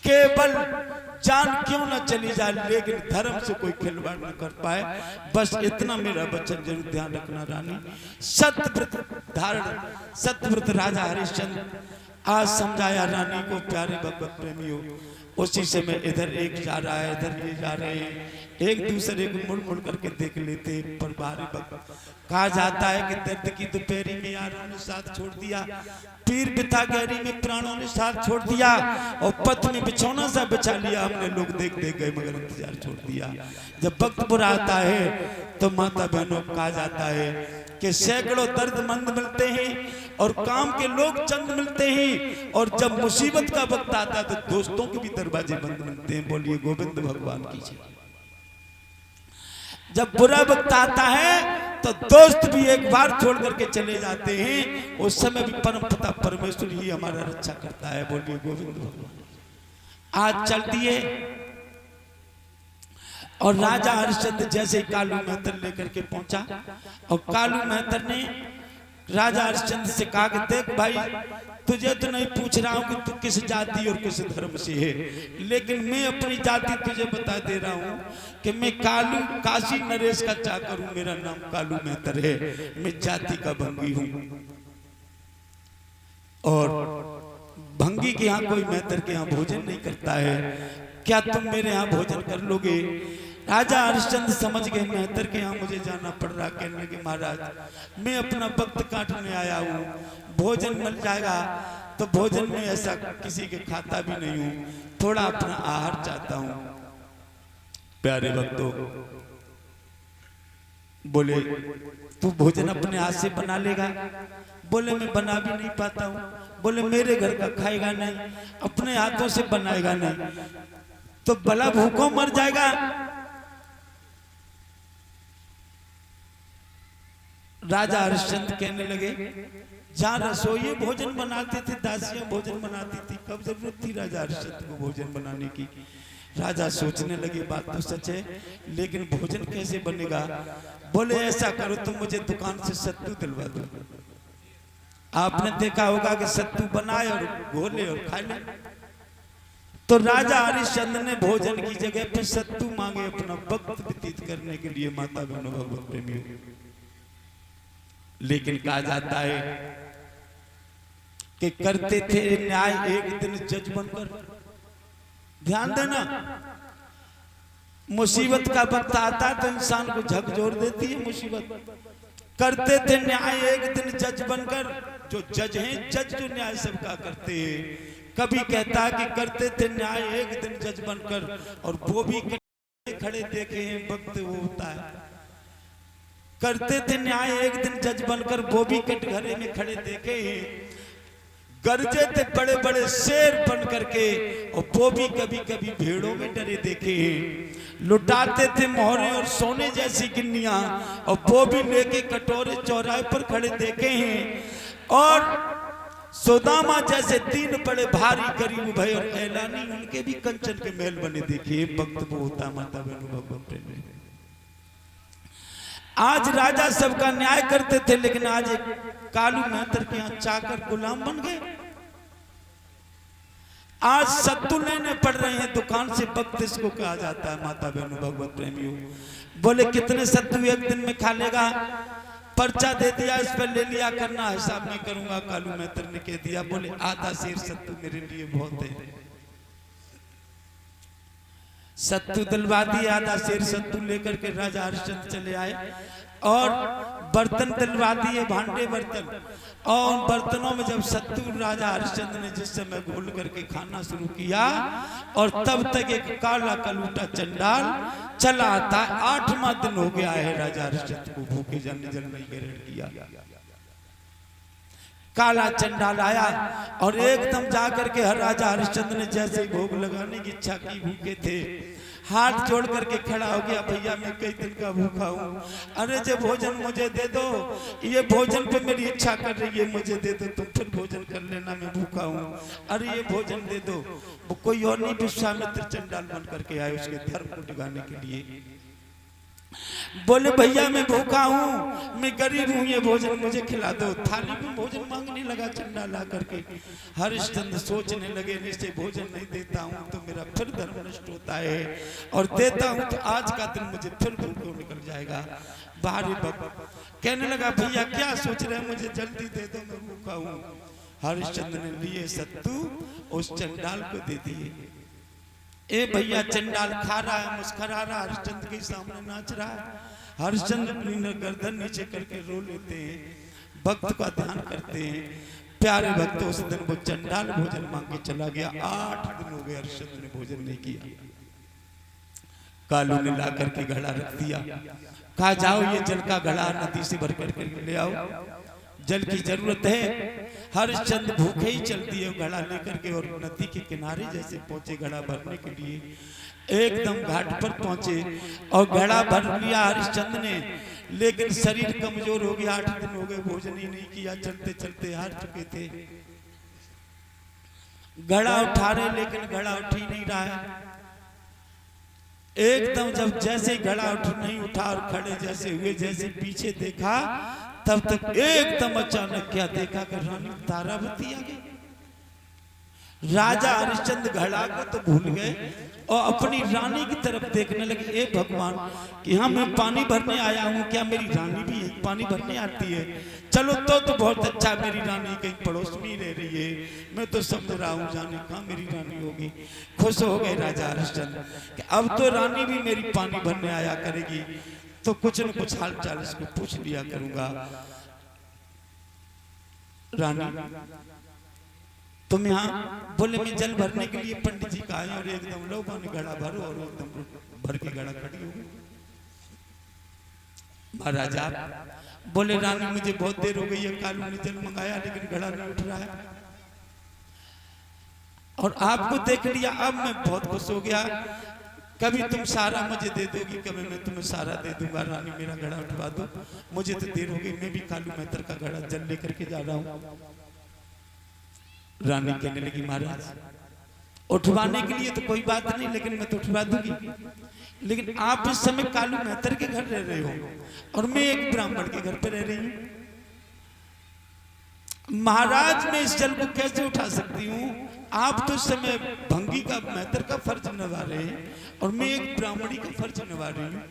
केवल जान क्यों न चली जाए लेकिन धर्म से कोई खिलवाड़ न कर पाए, बस इतना मेरा वचन जरूर ध्यान रखना रानी। सत्यव्रत धारण सत्यव्रत राजा हरिश्चंद्र आज समझाया रानी को प्यारे भगवत प्रेमियों। उसी से मैं इधर एक जा रहा है इधर ये जा रहे हैं, एक दूसरे को मुड़ मुड़ करके देख लेते पर भारी भगवत। कहा जाता है कि दर्द की दोपहरी में यारों ने साथ छोड़ दिया, पीर बिता गहरी में प्राणों ने साथ छोड़ दिया, और पथ में बिछौना सा बिछा लिया हमने, लोग देख देख गए मगर इंतजार छोड़ दिया। जब वक्त बुरा आता है तो माता बहनों कहा जाता है कि सैकड़ों दर्दमंद मिलते हैं और काम के लोग चंद मिलते हैं, और जब मुसीबत का वक्त आता है तो दोस्तों के भी दरवाजे बंद मिलते हैं। बोलिए गोविंद भगवान की जय। जब बुरा वक्त आता है तो दोस्त भी एक बार छोड़ करके चले जाते हैं, उस समय भी परम पिता परमेश्वर ही हमारा रक्षा करता है। बोलिए गोविंद भगवान। आज चल दिए और राजा हरिश्चंद्र जैसे कालू मेहतर लेकर के पहुंचा, और कालू मेहतर ने राजा हरिश्चंद्र से कहा कि देख भाई तुझे तो नहीं पूछ रहा हूं कि तू किस जाति और किस धर्म से है, लेकिन मैं अपनी जाति तुझे बता दे रहा हूं कि मैं कालू काशी नरेश का चाकर हूं, मेरा नाम कालू मेहतर है, मैं जाति का भंगी हूं, और भंगी के यहाँ कोई मेहतर के यहाँ भोजन नहीं करता है, क्या तुम मेरे यहाँ भोजन कर लोगे? राजा हरिश्चंद्र समझ गए मेहतर के यहाँ मुझे जाना पड़ रहा, कहने लगे महाराज मैं अपना वक्त काटने आया हूँ, भोजन मिल जाएगा तो भोजन में ऐसा किसी के खाता भी नहीं हूँ, थोड़ा अपना आहार चाहता हूँ। प्यारे भक्तों बोले तू भोजन अपने हाथ से बना लेगा? बोले मैं बना भी नहीं पाता हूँ। बोले मेरे घर का खाएगा नहीं, अपने हाथों से बनाएगा नहीं, तो भला भूखों मर जाएगा। राजा हरिश्चंद्र कहने लगे जहाँ रसोई भोजन बनाते थे, दासियां भोजन बनाती थी, कब जरूरत थी राजा हरिश्चंद्र को भोजन बनाने की। राजा सोचने लगे बात तो सच है, लेकिन भोजन कैसे बनेगा। बोले ऐसा करो तुम मुझे दुकान से सत्तू दिलवा दो। आपने देखा होगा कि सत्तू बनाए और घोले और खा ले। तो राजा हरिश्चंद्र ने भोजन की जगह पे सत्तू मांगे अपना वक्त व्यतीत करने के लिए माता बहनों भगवत प्रेमियों। लेकिन कहा जाता है कि करते थे न्याय एक दिन जज बनकर। ध्यान देना, मुसीबत का वक्त आता है तो इंसान को झकझोर देती है मुसीबत। करते थे न्याय एक दिन जज बनकर। जो जज हैं, जज जो न्याय सबका करते हैं। कभी कहता है कि करते थे न्याय एक दिन जज बनकर, और वो भी खड़े देखे हैं वक्त वो होता है। करते थे न्याय एक दिन जज बनकर, वो भी कटघरे में खड़े देखे हैं। गरजे थे बड़े बड़े शेर बन करके, और वो भी कभी कभी भेड़ों में डरे देखे हैं। लुटाते थे मोहरे और सोने जैसी गिन्नियां, और वो भी लेके कटोरे चौराहे पर खड़े देखे हैं। और सुदामा जैसे 3 बड़े भारी गरीब भय और ऐलानी, उनके भी कंचन के महल बने देखे। वक्त वो होता माता बहनों भगवत प्रेम। आज राजा सबका न्याय करते थे, लेकिन आज एक कालू मेहतर के यहाँ चाकर गुलाम बन गए। आज सत्तू लेने पड़ रहे हैं दुकान से। वक्त इसको कहा जाता है माता बहनों भगवत प्रेमियों। बोले कितने सत्तू एक दिन में खा लेगा। पर्चा दे दिया, इस पर ले लिया करना, हिसाब नहीं करूंगा। कालू मेहतर ने कह दिया, बोले आधा सेर सत्तू मेरे लिए बहुत है। सत्तू दिलवा दिया, आधा सेर सत्तू लेकर के राजा हरिश्चंद्र चले आए। और बर्तन दिलवा दिए, भांडे बर्तन। और बर्तनों में जब सत्तू राजा हरिश्चंद्र ने जिस समय घोल करके खाना शुरू किया, और तब तक एक काला कलूटा चंडाल चला आता है। 8वां दिन हो गया है राजा हरिश्चंद्र को भूखे जल नहीं ग्रहण किया। काला चंडाल आया और एकदम जाकर के हर राजा हरिश्चंद्र ने जैसे भोग लगाने की इच्छा की, भूखे थे, हाथ जोड़ करके खड़ा हो गया, भैया मैं कई दिन का भूखा हूँ। अरे जो भोजन मुझे दे दो, ये भोजन पे मेरी इच्छा कर रही है, मुझे दे दो, तुम फिर भोजन कर लेना, मैं भूखा हूँ। अरे ये भोजन दे दो। वो कोई और नहीं, विश्वामित्र चंडाल बन करके आए उसके धर्म को टिकाने के लिए। बोले भैया मैं भूखा हूँ, मैं गरीब हूँ, ये भोजन मुझे खिला दो। थाली में भोजन मांगने लगा चंडाल आकर के। हरिश्चंद्र सोचने लगे, निश्चय भोजन नहीं देता हूँ तो मेरा फिर धर्म नष्ट होता है, और देता हूँ तो आज का दिन मुझे फिर भूखों निकल जाएगा। बाहरी भक्त कहने लगा, भैया क्या सोच रहे हैं, मुझे जल्दी दे दो, मैं भूखा हूँ। हरिश्चंद्र ने लिए सत्तू उस चंडाल को दे दिए। ए भैया चंडाल खा रहा है, मुस्कुरा रहा, हरिश्चंद्र के सामने नाच रहा है। हरिश्चंद्र गर्दन नीचे करके रो लेते हैं, भक्त का ध्यान करते हैं। प्यारे भक्त, उस दिन वो चंडाल भोजन मांग के चला गया। 8 दिन हो गए हरिश्चंद्र ने भोजन नहीं किया। कालू ने ला करके घड़ा रख दिया, कहा जाओ ये जल का घड़ा नदी से भर करके ले आओ, जल की जरूरत है। हरिश्चंद्र भूखे ही चल दिए घड़ा लेकर के, और नदी के किनारे जैसे पहुंचे घड़ा भरने के लिए, एकदम घाट पर पहुंचे और घड़ा भर लिया हरिश्चंद्र ने। लेकिन शरीर कमजोर हो गया, 8 दिन हो गए भोजन ही नहीं किया, चलते चलते हार चुके थे। घड़ा उठा रहे, लेकिन घड़ा उठ ही नहीं रहा है। एकदम जब जैसे घड़ा नहीं उठा और खड़े जैसे हुए, जैसे पीछे देखा, तब तक एकदम अचानक क्या देखा कि रानी तारावती आ गई। राजा हरिश्चंद्र घड़ा को तो भूल गए और अपनी रानी की तरफ देखने लगे। ए भगवान, कि हाँ मैं पानी भरने आया हूँ, क्या मेरी रानी भी पानी भरने आती है? चलो तो बहुत अच्छा, मेरी रानी कहीं पड़ोस में ही रह रही है, मैं तो समझ रहा हूँ जाने कहाँ मेरी रानी होगी। खुश हो गए राजा हरिश्चंद्र कि अब तो रानी भी मेरी पानी भरने आया करेगी, तो कुछ न कुछ हाल चाल इसको पूछ लिया करूंगा। रानी तुम यहाँ? बोले मैं जल भरने के लिए पंडित जी का आया, और एकदम लो पानी घड़ा भरो, और एकदम भर के घड़ा खड़ी हो गई। महाराजा बोले रानी मुझे बहुत देर हो गई है, कालू ने जल मंगाया लेकिन घड़ा नहीं उठ रहा है, और आपको देख लिया, अब मैं बहुत खुश हो गया। कभी तुम सारा मुझे दे दोगी, कभी मैं तुम्हें सारा दे दूंगा। रानी मेरा घड़ा उठवा दो, मुझे तो देर हो गई, मैं भी कालू मेहतर का घड़ा जल लेकर के जा रहा हूँ। रानी कहने लगी महाराज उठवाने के लिए तो कोई बात नहीं, लेकिन मैं तो उठवा दूंगी, लेकिन आप इस समय कालू मेहतर के घर रह रहे हो और मैं एक ब्राह्मण के घर पे रह रही हूँ। महाराज मैं इस जल को कैसे उठा सकती हूँ? आप तो इस समय भंगी का मेहतर का फर्ज निभा रहे हैं और मैं एक ब्राह्मणी का फर्ज निभा रही हूँ।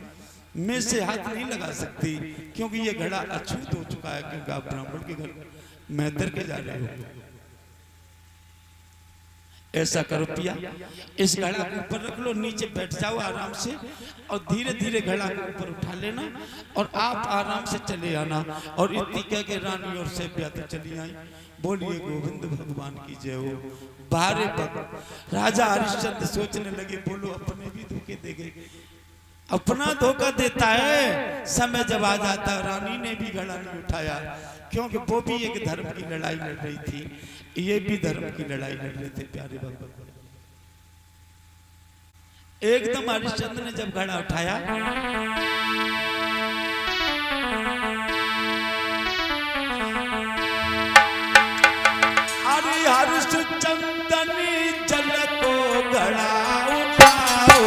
मैं इसे हाथ नहीं लगा सकती क्योंकि ये घड़ा अछूत हो चुका है, क्योंकि आप ब्राह्मण के घर मेहतर के जा रहे हो। ऐसा करो पिया, इस घड़ा को ऊपर रख लो, नीचे बैठ जाओ आराम से और धीरे धीरे घड़ा को ऊपर उठा लेना और आप आराम से चले आना। और इतनी कह के रानी और सेव्या तो चली आई। बोलिए गोविंद भगवान की जय हो। बाहर भक्त राजा हरिश्चंद्र सोचने लगे, बोलो अपने भी धोखे दे गए, अपना धोखा देता है। समय जब आ जाता, रानी ने भी घड़ा नहीं उठाया क्योंकि वो भी एक धर्म की लड़ाई लड़ रही थी, ये भी धर्म की लड़ाई लड़ रहे थे। प्यारे भगवान एकदम हरिश्चंद्र ने जब घड़ा उठाया, अरे हरिश्चंद्र जल को घड़ा उठाओ,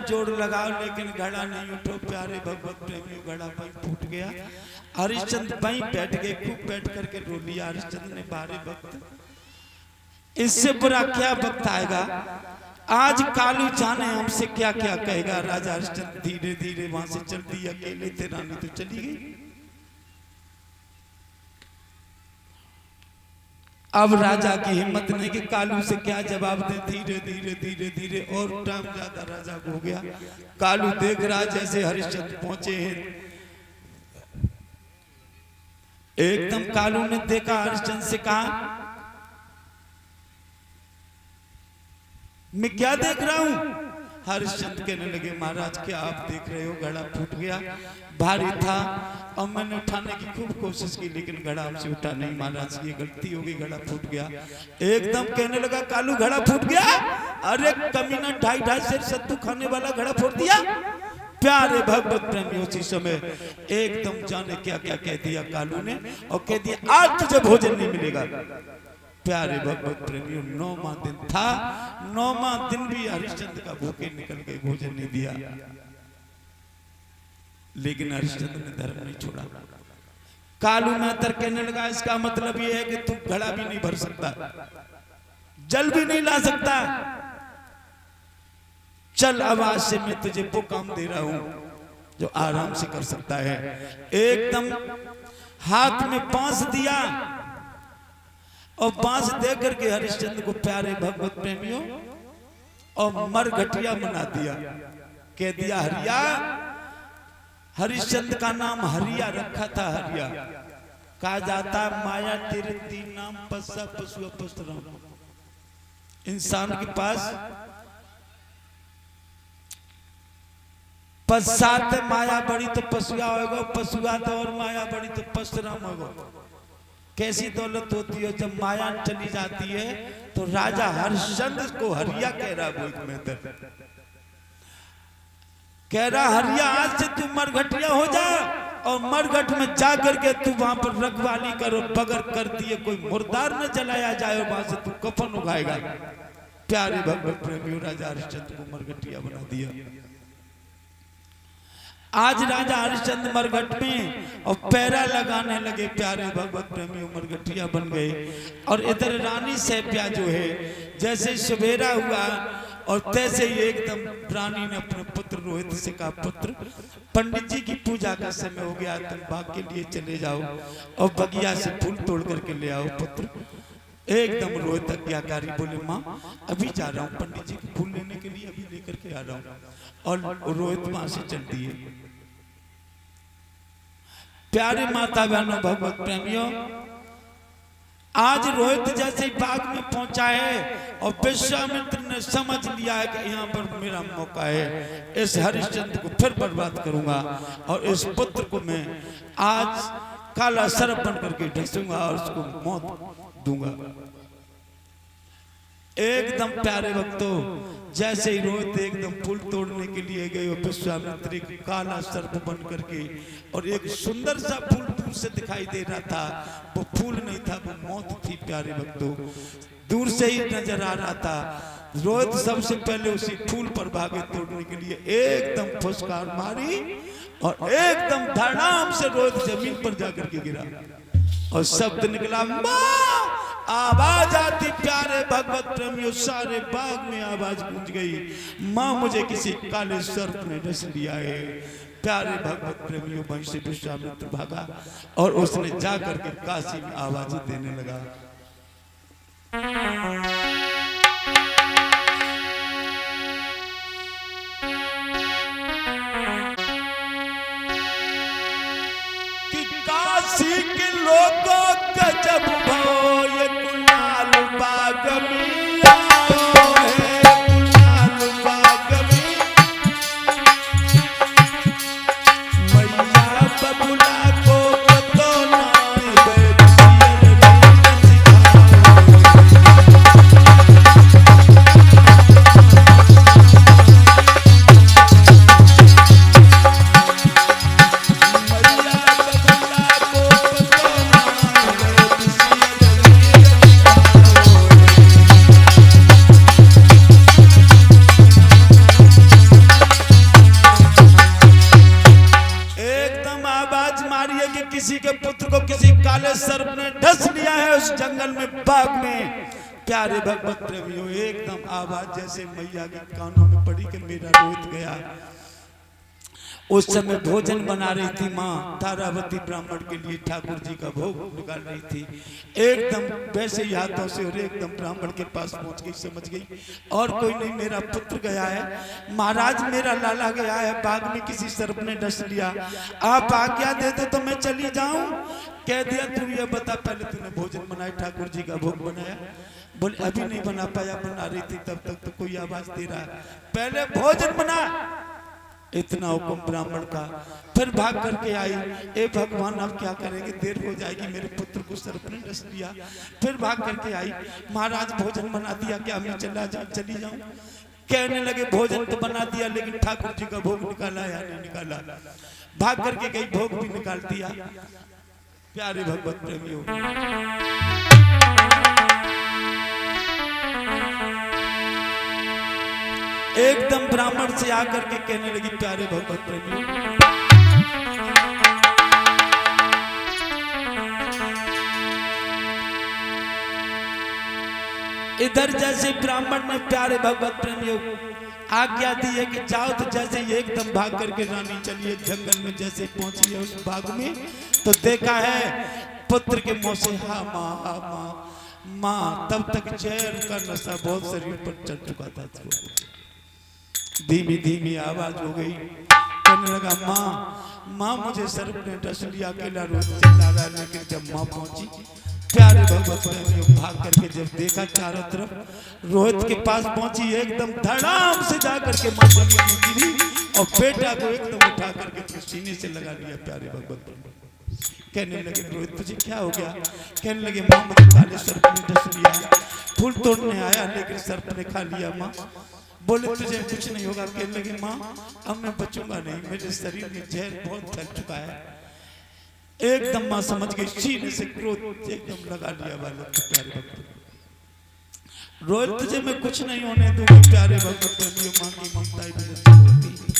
जोड़ लगाओ लेकिन घड़ा नहीं उठो। प्यारे भगवत प्रेमी घड़ा वहीं फूट गया। हरिश्चंद्र वहीं बैठ गए, खूब बैठ करके रो लिया हरिश्चंद्र ने। बारे वक्त इससे बुरा क्या वक्त आएगा, आज कालू जाने हमसे क्या क्या कहेगा। राजा हरिश्चंद्र धीरे धीरे वहां से चल दी, अकेले थे, रानी तो चली गई। अब राजा की हिम्मत नहीं कि कालू से क्या जवाब दे। धीरे धीरे धीरे धीरे और टाइम ज्यादा राजा को हो गया। कालू देख रहा जैसे हरिश्चंद्र पहुंचे हैं। एकदम कालू ने देखा, हरिश्चंद्र से कहा मैं क्या देख रहा हूं। हरिश्चंद्र कहने लगे महाराज क्या आप देख रहे हो, घड़ा फूट गया, भारी था और मैंने उठाने की खूब कोशिश की लेकिन घड़ा हमसे उठा नहीं। महाराज ये गलती हो गई, घड़ा फूट गया। एकदम कहने लगा कालू घड़ा फूट गया, अरे कमीना 2.5 सेर सत्तू खाने वाला घड़ा फोड़ दिया। प्यारे भगवत प्रेमी उसी समय एकदम जाने क्या क्या कह दिया कालू ने, और कह दिया आज तुझे भोजन नहीं मिलेगा। प्यारे भगवत प्रेमियों 9वां दिन था, 9वां दिन भी हरिश्चंद्र का भूखे निकल गए, भोजन नहीं दिया। लेकिन हरिश्चंद्र ने धर्म नहीं छोड़ा। कालू मेहतर कहने लगा इसका मतलब ये है कि तू घड़ा भी नहीं भर सकता, जल भी नहीं ला सकता, चल अब आज से मैं तुझे वो काम दे रहा हूं जो आराम से कर सकता है। एकदम हाथ में बांस दिया और बांस दे करके हरिश्चंद्र को प्यारे भगवत प्रेमियों और मरघटिया बना दिया। कह दिया हरिया, हरिश्चंद्र का नाम हरिया रखा था। हरिया कहा जाता माया तेरे 3 नाम पस्सा पशु पशुराम। इंसान के पास पश्चात माया बड़ी तो पशुआ होगा, पशुआ तो और माया बड़ी तो परशुराम होगा। कैसी दौलत होती है जब माया चली जाती है। तो राजा हरिश्चंद्र को हरिया कह रहा वो मेहतर, कह रहा हरिया आज से तू मरघटिया हो जा और मरघट में जा करके तू वहां पर रखवाली करो, बगर कर दिए कोई मुर्दार न जलाया जाए और वहां से तू कफन उगाएगा। प्यारे भगवत प्रेमियों राजा हरिश्चंद्र को मरघटिया बना दिया। आज राजा हरिश्चंद्र मरघट में और पैरा लगाने लगे। प्यारे भगवत प्रेमियों मरघटिया बन गए। और इधर रानी सैप्या जो है जैसे सवेरा हुआ और तैसे ही एकदम रानी ने अपने पुत्र रोहित से कहा पुत्र पंडित जी की पूजा का समय हो गया, तुम बाग के लिए चले जाओ और बगिया से फूल तोड़ करके ले आओ। पुत्र एकदम रोहित आज्ञाकारी बोले माँ अभी जा रहा हूँ पंडित जी के फूल लेने के लिए, अभी लेकर के आ रहा हूँ। और रोहित वहां से चलती है। प्यारे माता बहनों भगवत प्रेमियों, आज रोहित जैसे बाग में पहुंचा है और विश्वामित्र ने समझ लिया है कि यहाँ पर मेरा मौका है, इस हरिश्चंद्र को फिर बर्बाद करूंगा और इस पुत्र को मैं आज काला सर्प बन करके ढसूंगा और उसको मौत दूंगा। एकदम प्यारे भक्तों जैसे ही रोहित एकदम फूल तोड़ने के लिए गए और विश्वामित्र काला सर्प बन करके और एक सुंदर सा फूल दूर से दिखाई दे रहा था, वो फूल नहीं था वो मौत थी। प्यारे भक्तों दूर से ही नजर आ रहा था। रोहित सबसे पहले उसी फूल पर भागे तोड़ने के लिए, एकदम फुसकार मारी और एकदम धड़ाम से रोहित जमीन पर जाकर के गिरा और शब्द निकला माँ। आवाज आती प्यारे भगवत प्रेमियों सारे बाग में आवाज गूंज गई, माँ मुझे किसी काले सर्प ने डस लिया है। प्यारे भगवत प्रेमियों वहीं से विश्वामित्र भागा और उसने जाकर के काशी में आवाज देने लगा। कि काशी के लोगों का जब भाव ये कुलाल बाग में आओ है, कुलाल बाग में मैया बबुला को तो नाई किसी के पुत्र को किसी काले सर्प ने ढस लिया है उस जंगल में बाग में। प्यारे भगवत प्रेमियों एकदम आवाज जैसे मैया के कानों में पड़ी कि मेरा रोहित गया। उस समय भोजन बना रही थी माँ तारावती ब्राह्मण के लिए, ठाकुर जी का भोग निकाल रही थी। एकदम वैसे ही हाथों से और एकदम ब्राह्मण के पास पहुंच गई, समझ गई और कोई नहीं मेरा पुत्र गया है, महाराज मेरा लाला गया है, बाग में किसी सर्प ने डस लिया, आप आज्ञा दे दो तो मैं चली जाऊं। कह दिया तू ये बता पहले तूने भोजन बनाया, ठाकुर जी का भोग बनाया? बोले अभी नहीं बना पाया, बना रही थी तब तक तो कोई आवाज दे रहा है, पहले भोजन बना। इतना हुक्म ब्राह्मण का। फिर भाग करके आई, ए भगवान अब क्या करेंगे, देर हो जाएगी, मेरे पुत्र को सर्प ने डस लिया। फिर भाग करके आई, महाराज भोजन बना दिया, क्या मैं चली जाऊं? कहने लगे भोजन तो बना दिया लेकिन ठाकुर जी का भोग निकाला या नहीं निकाला? भाग करके गई, भोग भी निकाल दिया। प्यारे भगवत प्रेमियों एकदम ब्राह्मण से आकर के कहने लगी प्यारे भगवत प्रेमी, इधर जैसे ब्राह्मण ने प्यारे भगवत प्रेमियों आज्ञा दी है कि जाओ, तो जैसे ही एकदम भाग करके रानी चलिए जंगल में जैसे पहुंची है उस बाग में, तो देखा है पुत्र के मुंह से हा माँ हा माँ माँ। तब तक जहर का नशा बहुत शरीर पर चढ़ चुका था। धीमी धीमी आवाज हो गई, कहने लगा माँ माँ मुझे सर्प ने डस लिया, अकेला रोज चिल्ला रहा। लेकिन जब माँ पहुंची प्यारे भगवत प्रेमियों भाग करके जब देखा चारों तरफ, रोहित के पास पहुंची, एकदम धड़ाम से जा करके मां जमीन में गिरी और बेटा को एकदम उठा करके अपने सीने से लगा लिया। प्यारे भगवत प्रेमियों कहने लगे रोहित तुझे क्या हो गया? कहने लगे मां मुझे काले सर्प ने डस लिया, फूल तोड़ने आया लेकिन सर्प ने खा लिया मां। बोले तुझे कुछ नहीं होगा। कहने लगे मां अब मैं बचूंगा नहीं, मेरे शरीर में जहर बहुत फैल चुका है। एकदम मां समझ गई, सीने से क्रोध एकदम लगा लिया बालक के। प्यारे भक्त रोहित तुझे मैं कुछ नहीं होने दूंगा। प्यारे भक्त मां की ममता ही होती है।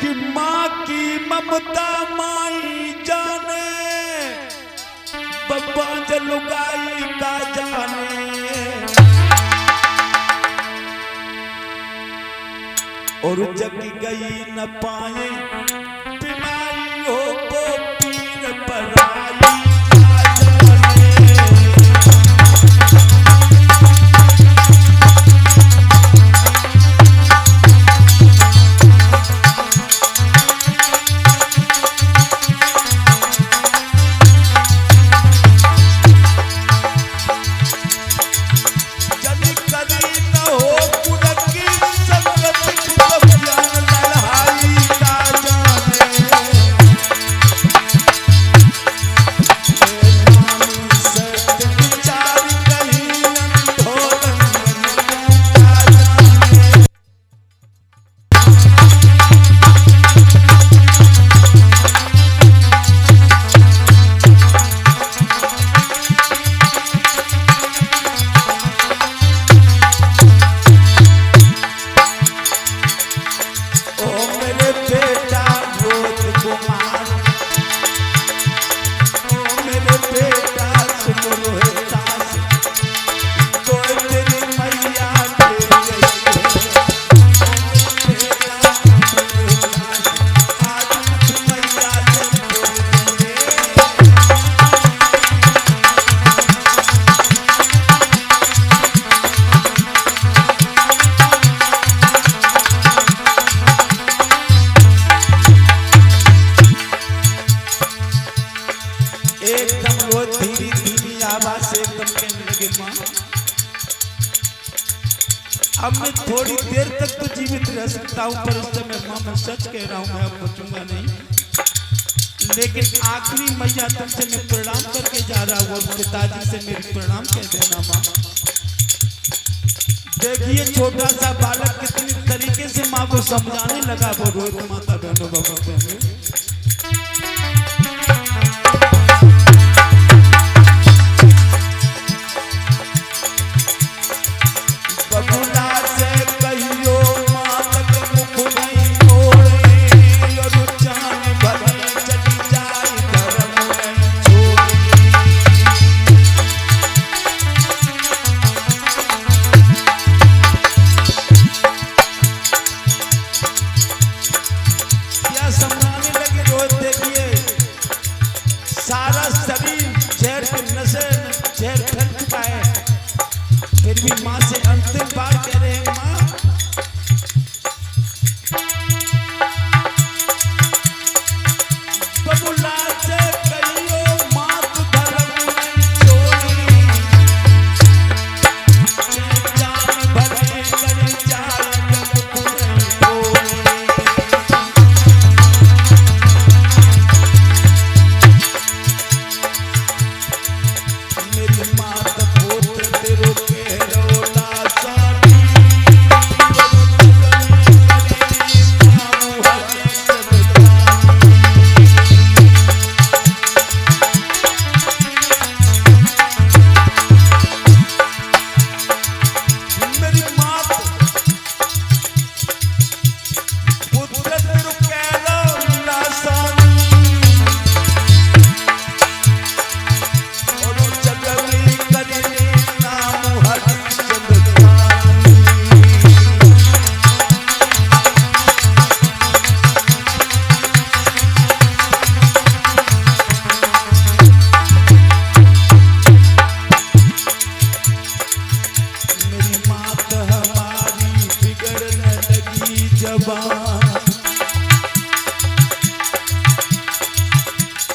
कि मां की ममता माई जाने, बब्बा जलुगाई का जाने। और जग गई न पाए बीमारी हो वो पीर पराई अब मैं थोड़ी देर तक तो जीवित रह सकता हूँ, पर इस समय माँ मैं सच कह रहा हूँ मैं अब बचूंगा नहीं। लेकिन आखिरी मैया तुमसे मैं प्रणाम करके जा रहा हूँ और पिताजी से मेरी प्रणाम कह देना माँ। देखिए छोटा सा बालक कितनी तरीके से माँ को समझाने लगा। वो रोहित माता बहनों बाबा बहनों समझाने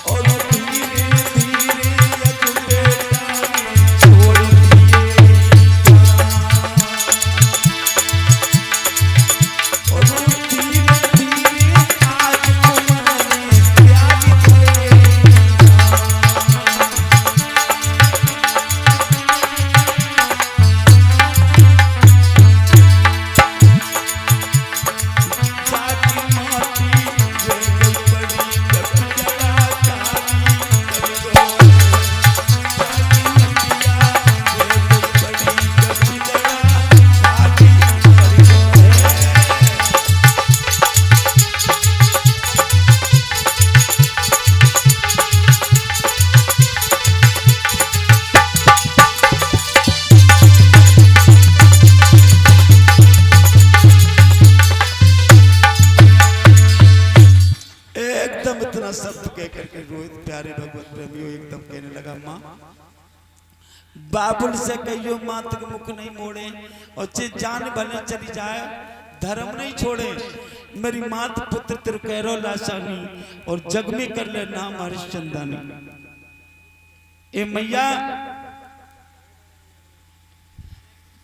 और धीरे धीरे एक बेटा ने छोड़ दिए और धीरे धीरे आज उम्र में त्याग गए जाकी माटी रे बड़ी कपिया काली करो जाकी मटिया रे बड़ी कपिया काली करो एकदम इतना शब्द कह करके रोहित प्यारे भगवत प्रेमियों एकदम कहने लगा माँ बाबुल से कहियो माँ तक मुख नहीं मोड़े और चे जान भले चली जाए धर्म नहीं छोड़े मेरी मात पुत्र तिरुकैरो लासानी और जग में कर ले नाम हरिश्चंदानी ए मैया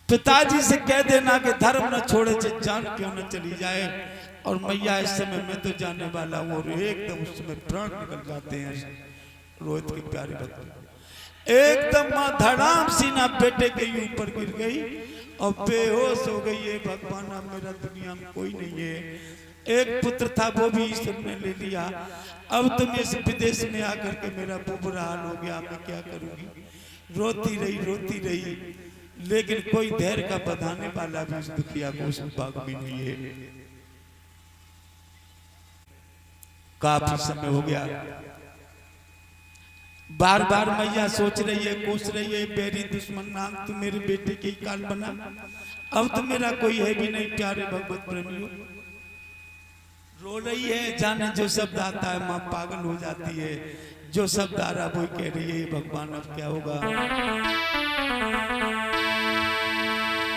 पिताजी से कह देना कि धर्म न छोड़े चे जान क्यों न चली जाए और मैया इस समय मैं तो जाने वाला हूँ और एकदम उस समय प्राण निकल जाते हैं रोहित के प्यारे बच्चे एकदम माँ धड़ाम सीना बेटे के ऊपर गिर गई और बेहोश हो गई है भगवान अब मेरा दुनिया में कोई नहीं है एक पुत्र था वो भी ईश्वर ने ले लिया अब तुम इस विदेश में आकर के मेरा बुरा हाल हो गया मैं क्या करूंगी रोती रही लेकिन कोई धैर्य का बधाने वाला भी उस दुखिया को उस बाग में नहीं है काफी समय हो गया बार बार मैया सोच रही है कोस रही है बेरी दुश्मन नाम तू मेरे बेटे के ही काल बना अब तो मेरा कोई है भी नहीं प्यारे भगवत प्रेमियों रो रही है जाने जो शब्द आता है माँ पागल हो जाती है जो शब्द आ रहा वो कह रही है भगवान अब क्या होगा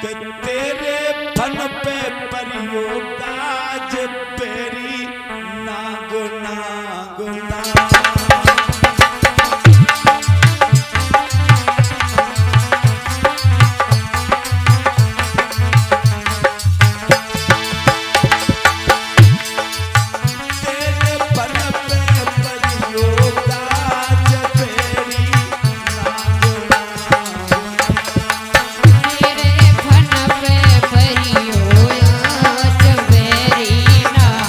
कि तेरे फन पे परियो काज पेरी नागो नागो नागो मेरे फन पे परियो आज बेरी नागो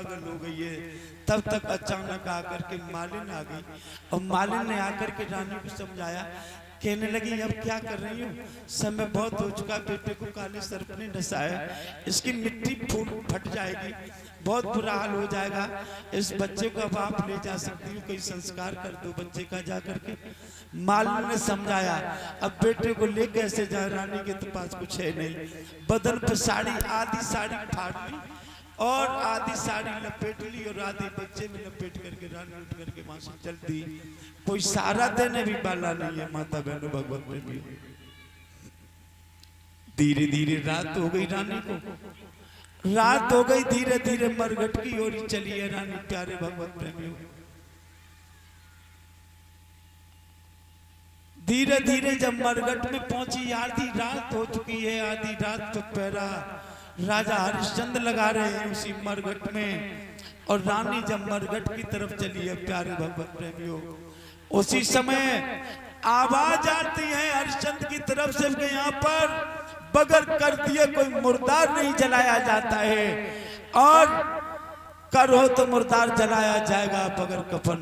पागल हो गई है। तब तक अचानक आकर के मालिन आ गई और मालिन ने आकर के रानी को समझाया, कहने लगी अब क्या कर रही हूँ, समय बहुत हो चुका, बेटे को काले सर्प ने डसाया, इसकी मिट्टी फट जाएगी, बहुत बुरा हाल हो जाएगा, इस बच्चे को अब आप ले जा सकती हो, कोई संस्कार कर दो बच्चे का जा करके। मालिन ने समझाया, अब बेटे को ले कैसे जाए, रानी के तो पास कुछ है नहीं, बदन पर साड़ी, आधी साड़ी फाड़ ली और आधी साड़ी लपेट ली और आधी बच्चे में लपेट करके रानी उठ करके वहां से चल दी। कोई सहारा देने भी वाला नहीं है माता बहनों भगवत प्रेमी। धीरे धीरे रात हो गई, रानी को रात हो गई, धीरे धीरे मरघट की ओर चली है रानी। प्यारे भगवत प्रेमियों, धीरे धीरे जब मरघट में पहुंची, आधी रात हो चुकी है, आधी रात तो पहरा राजा हरिश्चंद्र लगा रहे हैं उसी मरघट में, और रानी जब मरघट की तरफ चली है प्यारे भगवत प्रेमियों, उसी समय आवाज आती है हरिश्चंद्र की तरफ से कि यहाँ पर बगैर कर दिए कोई मुर्दार नहीं जलाया जाता है, और करो तो मुर्दार जलाया जाएगा, बगैर कफन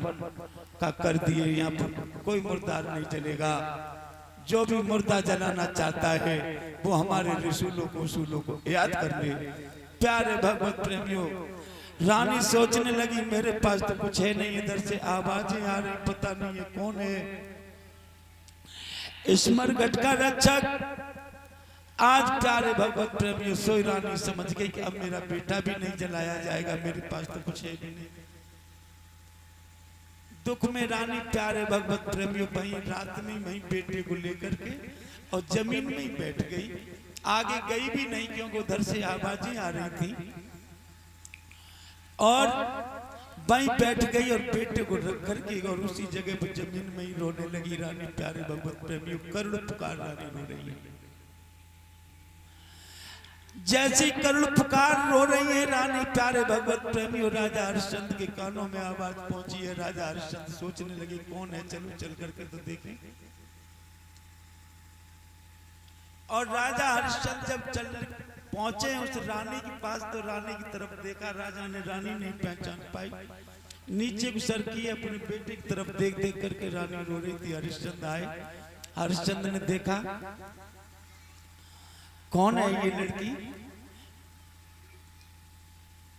का कर दिए यहाँ पर कोई मुर्दार नहीं जलेगा। जो भी मुर्दा जलाना चाहता है वो हमारे रसूलों को उसूलों को याद कर ले। प्यारे भगवत प्रेमियों, रानी सोचने लगी मेरे पास तो कुछ है नहीं, इधर से आवाजें आ रही, पता नहीं है कौन है। इस मरघट का रक्षक आज प्यारे भगवत प्रेमियों सोई रानी समझ गई कि अब मेरा बेटा भी नहीं जलाया जाएगा, मेरे पास तो कुछ है भी नहीं। दुख में रानी प्यारे भगवत प्रेमियों वहीं रात में वहीं बेटे को लेकर के और जमीन में ही बैठ गई, आगे गई भी नहीं क्योंकि उधर से आवाजें आ रही थी, और वहीं बैठ गई और बेटे को रख करके और उसी जगह पर जमीन में ही रोने लगी रानी। प्यारे भगवत प्रेमियों, करुण पुकार रानी रो रही है। जैसी करुण पुकार रो रही है रानी प्यारे भगवत प्रेमी, और राजा हरिश्चंद्र के कानों में आवाज पहुंची है। राजा हरिश्चंद्र सोचने लगे कौन है, चलो चल करके तो देखें। और राजा हरिश्चंद्र जब चल पहुंचे उस रानी के पास तो रानी की तरफ देखा, राजा ने रानी नहीं पहचान पाई, नीचे को सर किए अपने बेटे की तरफ देख देख करके रानी रो रही थी। हरिश्चंद्र आए, हरिश्चंद्र ने देखा कौन है ये लड़की,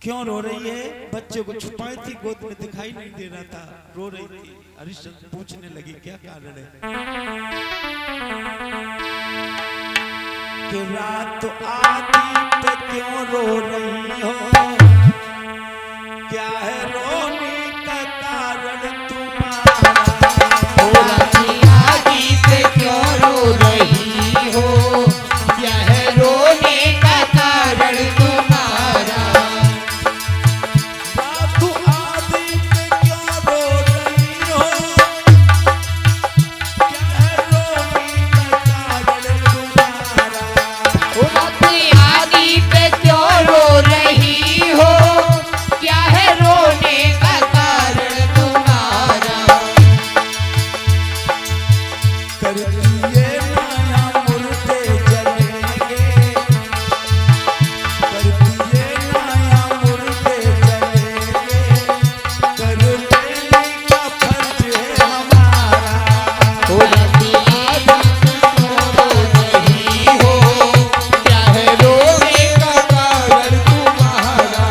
क्यों रो रही है, बच्चे को छुपाई थी, गोद में दिखाई नहीं दे रहा था, रो रही थी। हरिश्चंद्र पूछने लगी क्या कारण है, कि रात आदि पे क्यों रो रही हो, क्या है रोने का कारण तुम्हारा, रात आदि पे क्यों रो रही हो, क्या है रोने का कारण तुम्हारा, रात आदि पे क्यों रो रही हो, क्या है रोने का कारण तुम्हारा, रात आदि पे क्यों रो रही हो, क्या है रोने का कारण तुम्हारा, कर दिए नया मुर्दे जलेंगे, कर दिए नया मुर्दे जलेंगे, कर लेने का फर्ज है हमारा, रात आदि पे क्यों रो रही हो, क्या है रोने का कारण तुम्हारा,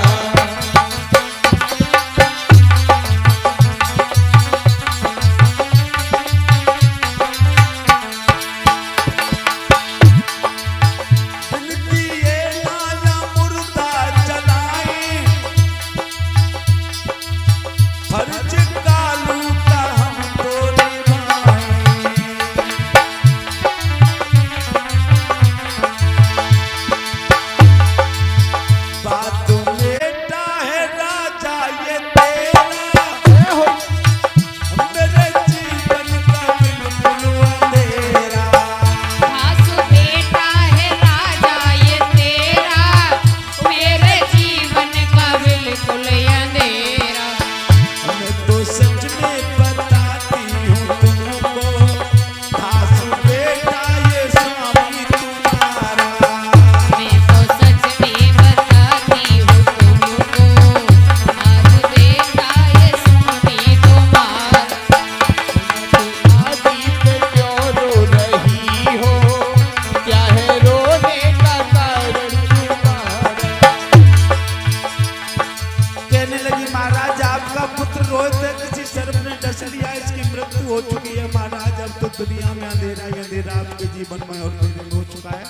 अंधेरा आपके जीवन में और मेरे में हो चुका है।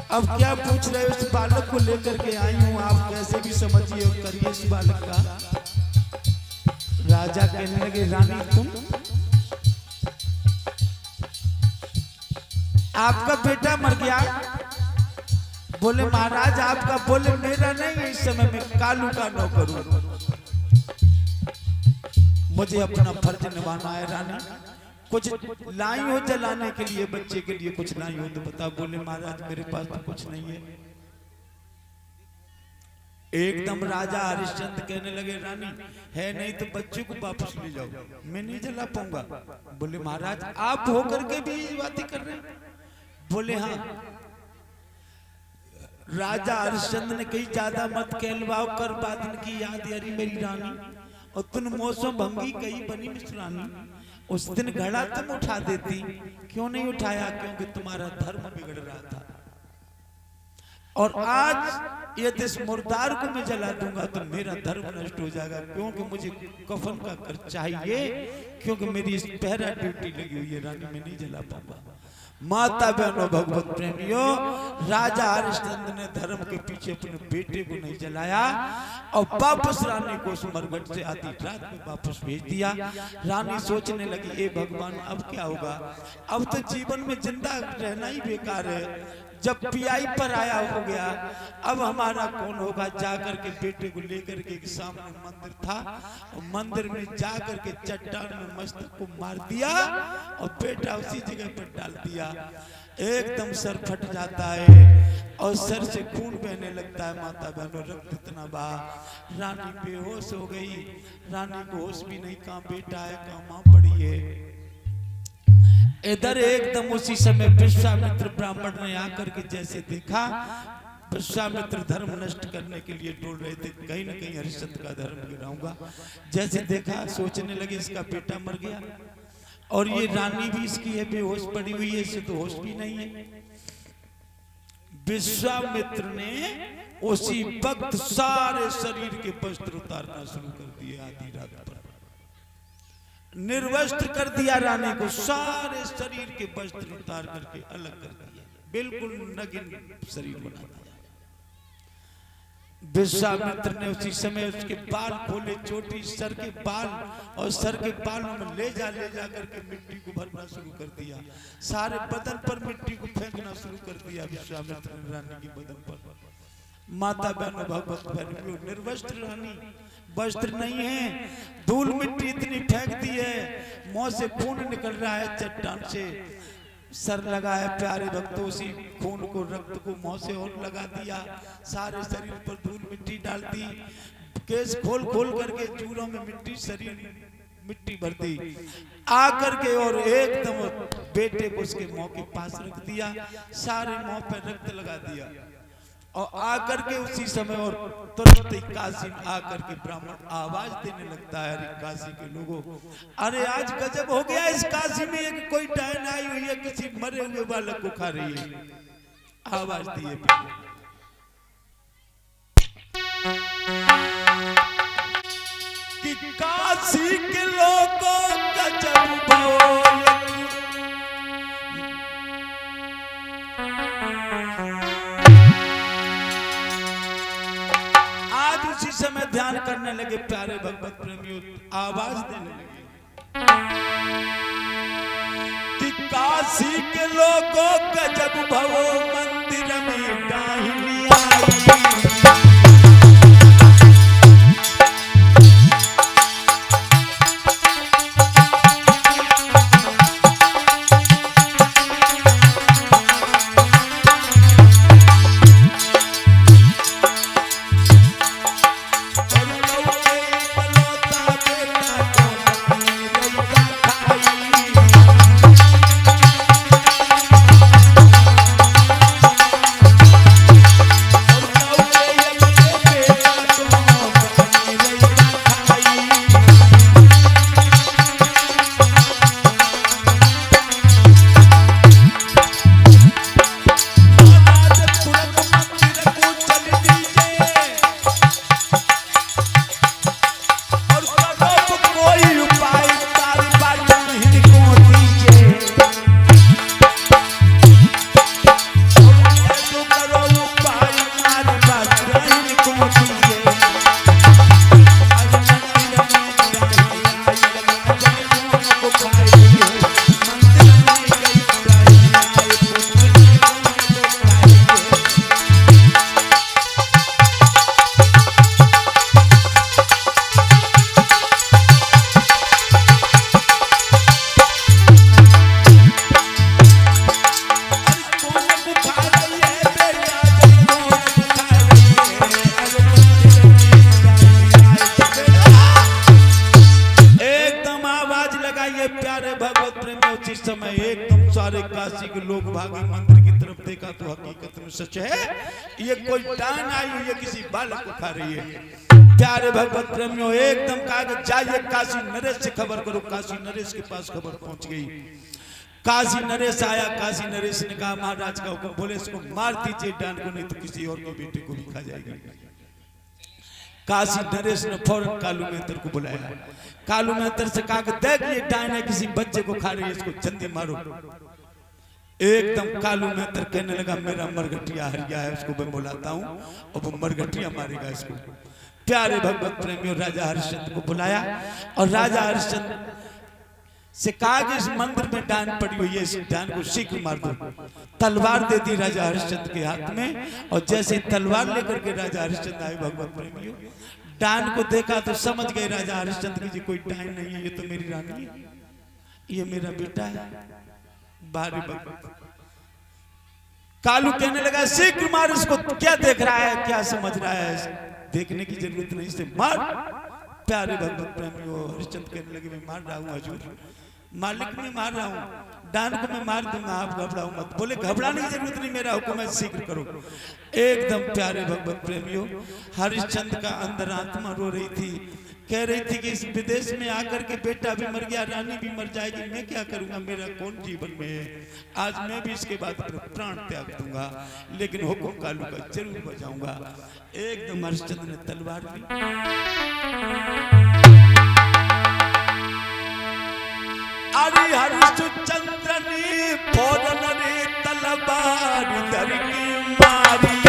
अब क्या पूछ रहे हो? इस बालक को लेकर के आई हूँ, आप कैसे भी समझिए और करिए इस बालक का। राजा कहने लगे, रानी तुम, आपका बेटा मर गया। बोले महाराज आपका। बोले मेरा नहीं, इस समय में कालू का नौकर हूं, मुझे अपना फर्ज निभाना है। रानी कुछ लाई हो जलाने के लिए, बच्चे के लिए कुछ लाई हो तो बता। बोले महाराज मेरे पास तो कुछ नहीं है। एकदम राजा हरिश्चंद्र कहने लगे, रानी है नहीं तो बच्चे को वापस ले जाओ, मैं नहीं जला पाऊंगा। बोले महाराज आप होकर के भी ये बातें कर रहे हैं? बोले हाँ। राजा हरिश्चंद्र ने कही, ज्यादा मत कहलवाओ, कर बादन की याद यारी मेरी रानी, और तुम मौसम भंगी कही बनी मिश्रानी। उस दिन घड़ा तुम उठा देती, क्यों नहीं उठाया? क्योंकि तुम्हारा धर्म बिगड़ रहा था। और आज यदि इस मुर्दार को मैं जला दूंगा तो मेरा धर्म नष्ट हो जाएगा, क्योंकि मुझे कफन का कर चाहिए, क्योंकि मेरी इस पहरा ड्यूटी लगी हुई है। रानी मैं नहीं जला पाऊंगा। माता बहनों भगवत प्रेमियों, राजा हरिश्चंद्र ने धर्म के पीछे अपने बेटे को नहीं जलाया और वापस रानी को उस मरघट से आधी रात में वापस भेज दिया। रानी सोचने लगी, ए भगवान अब क्या होगा? अब तो जीवन में जिंदा रहना ही बेकार है। जब पीआई पर आया हो गया, अब हमारा कौन होगा? जाकर के बेटे को लेकर के सामने मंदिर था, और मंदिर में जाकर के चट्टान में मस्तक को मार दिया और बेटा उसी जगह पर डाल दिया। एकदम सर फट जाता है और सर से खून बहने लगता है। माता बहनों रक्त इतना बहा, रानी बेहोश हो गई। रानी को होश भी नहीं, कहाँ बेटा है कहाँ माँ पड़ी है। इधर एकदम उसी समय विश्वामित्र ब्राह्मण ने आकर के जैसे देखा, विश्वामित्र धर्म नष्ट करने के लिए डोल रहे थे, कहीं ना कहीं हरिश्चंद्र का धर्म गिराऊंगा। जैसे देखा सोचने लगे इसका बेटा मर गया और ये रानी भी इसकी है बेहोश पड़ी हुई है, इसे तो होश भी नहीं है। विश्वामित्र ने उसी वक्त सारे शरीर के वस्त्र उतारना शुरू कर दिए। आधी रात पर निर्वस्त्र कर दिया रानी को, सारे शरीर के वस्त्र उतार करके अलग कर दिया, बिल्कुल नग्न शरीर बना दिया। विश्वामित्र ने उसी समय उसके बाल खोले, चोटी सर के बाल, और सर के बालों में ले जा करके मिट्टी को भरना शुरू कर दिया। सारे बदन पर मिट्टी को फेंकना शुरू कर दिया विश्वामित्र ने रानी के बदन पर। माता बहनों भगवत बहनों, निर्वस्त्र रानी, वस्त्र नहीं है, धूल मिट्टी इतनी फेंक दी है, मुंह से खून निकल रहा है चट्टान से। सर लगा है प्यारे भक्तों, उसी खून को रक्त को मुंह से और लगा दिया, सारे शरीर पर धूल मिट्टी डाल दी, केस खोल खोल करके चूड़ों में मिट्टी, शरीर मिट्टी भर दी आकर के, और एकदम बेटे को उसके मुंह के पास रख दिया, सारे मुंह पर रक्त लगा दिया। और आकर के उसी समय और तुरंत ही काशी में आकर के ब्राह्मण आवाज देने लगता है, अरे काशी के लोगों, अरे आज गजब हो गया, इस काशी में एक कोई डायन आई हुई है, किसी मरे हुए बालक को खा रही है। आवाज दिए कि काशी के लोगों गजब हो, समय ध्यान करने लगे प्यारे भगवत प्रेमियों, आवाज देने लगे कि काशी के लोगों गजब भवो, मंदिर में डाहिनी आई। काशी के लोग भागे मंदिर की तरफ देखा तो हकीकत में सच है, ये कोई डायन आई हुई है, किसी बालक को खा रही है। प्यारे भगवत प्रेमियों, एकदम कहा कि जाइए काशी नरेश से खबर करो। काशी नरेश के पास खबर पहुंच गई। काशी नरेश आया। काशी नरेश ने कहा महाराज का हुक्म, बोले इसको मार दीजिए डायन को, नहीं तो किसी और के बेटे को भी खा जाएगी। काशी नरेश ने फौरन कालू मेहतर को बुलाया। कालू मेहतर से कहा कि देख ये डायन है, किसी बच्चे को खा रही है, इसको जल्दी मारो। एकदम कालू मेहतर कहने लगा मेरा मरघटिया हरिया है, उसको मैं बुलाता हूँ और वो मरघटिया मारेगा इसको। प्यारे भगवत प्रेमियों, राजा हरिश्चंद्र को बुलाया और राजा हरिश्चंद्र से कहा कि इस मंदिर में डायन पड़ी हुई है, इस डायन को शीघ्र मार दो। तलवार दे दी राजा हरिश्चंद्र के हाथ में, और जैसे तलवार लेकर के राजा हरिश्चंद्र आए भगवत प्रेमियों, डायन को देखा तो समझ गए राजा हरिश्चंद्र की जी कोई डायन नहीं है, ये तो मेरी रानी है, ये मेरा बेटा है। बारी भगवत कालू कहने लगा शीघ्र मार इसको, क्या देख रहा है, क्या समझ रहा है, देखने की जरूरत नहीं, इसे मार। प्यारे भगवत प्रेमियों, हरिश्चंद्र कहने लगे मैं मार रहा हूँ हजूर, मालिक में मार रहा हूँ, डायन को मैं मार दूंगा, आप घबराओ मत। बोले घबराने की जरूरत नहीं, मेरा हुक्म है, शीघ्र करो। एकदम प्यारे भगवत प्रेमियों, हरिश्चंद्र का अंतरात्मा रो रही थी, कह रही थी कि इस विदेश में आकर के बेटा भी मर गया, रानी भी मर जाएगी, मैं क्या करूंगा, मेरा कौन जीवन में है। आज मैं भी इसके बाद प्राण त्याग दूंगा, लेकिन हुक्म कालू का जरूर बजाऊंगा। एकदम हरिश्चंद्र ने तलवार ली, अरे हरिश्चंद्र ने फौरन रे तलवार धर के मारी।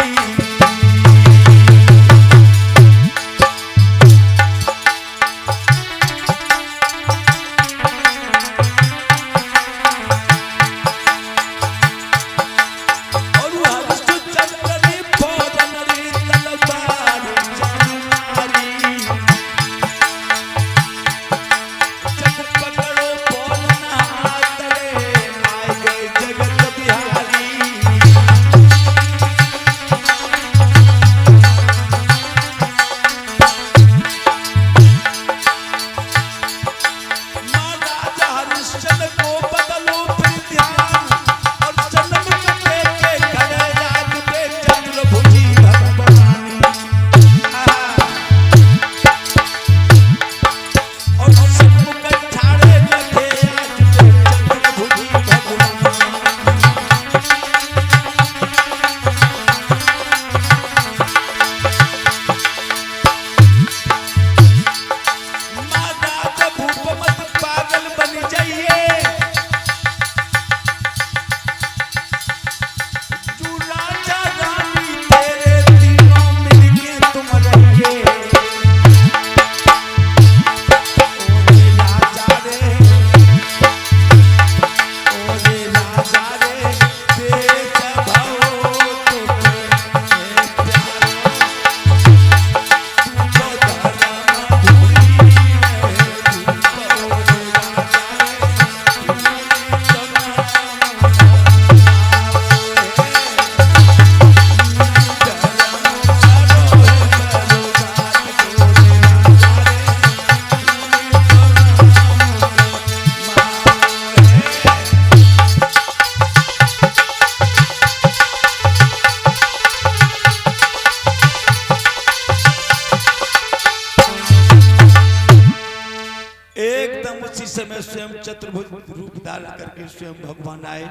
समय स्वयं चतुर्भुज रूप धारण करके स्वयं भगवान आए।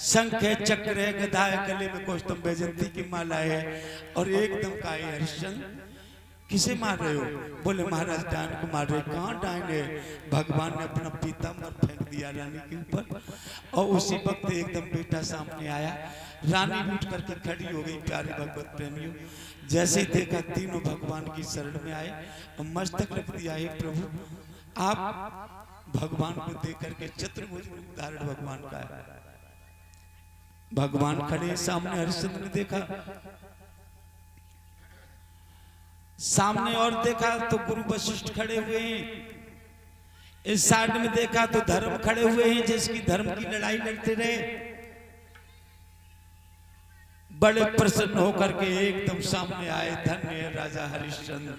शंख है, चक्र है, गदा है, गले में कौस्तुभ वैजयंती की माला है और एकदम का हरिश्चंद्र किसे मार रहे हो? बोले महाराज डायन को मार रहे। कहाँ डायन है? भगवान ने अपना पीताम्बर फेंक दिया रानी के ऊपर और उसी वक्त एकदम बेटा सामने आया। रानी उठ करके खड़ी हो गई। प्यारे भगवत प्रेमियों, जैसे ही देखा तीनों भगवान की शरण में आए और मस्तक रख दिया, हे प्रभु आप भगवान को देख करके चतुर्भुज रूप धारण भगवान का है। भगवान खड़े सामने। हरिश्चंद्र ने देखा सामने और देखा तो गुरु वशिष्ठ खड़े हुए हैं। इस साइड में देखा तो धर्म खड़े हुए हैं, जिसकी धर्म की लड़ाई लड़ते रहे। बड़े प्रसन्न होकर के एकदम सामने आए। धन्य है राजा हरिश्चंद्र,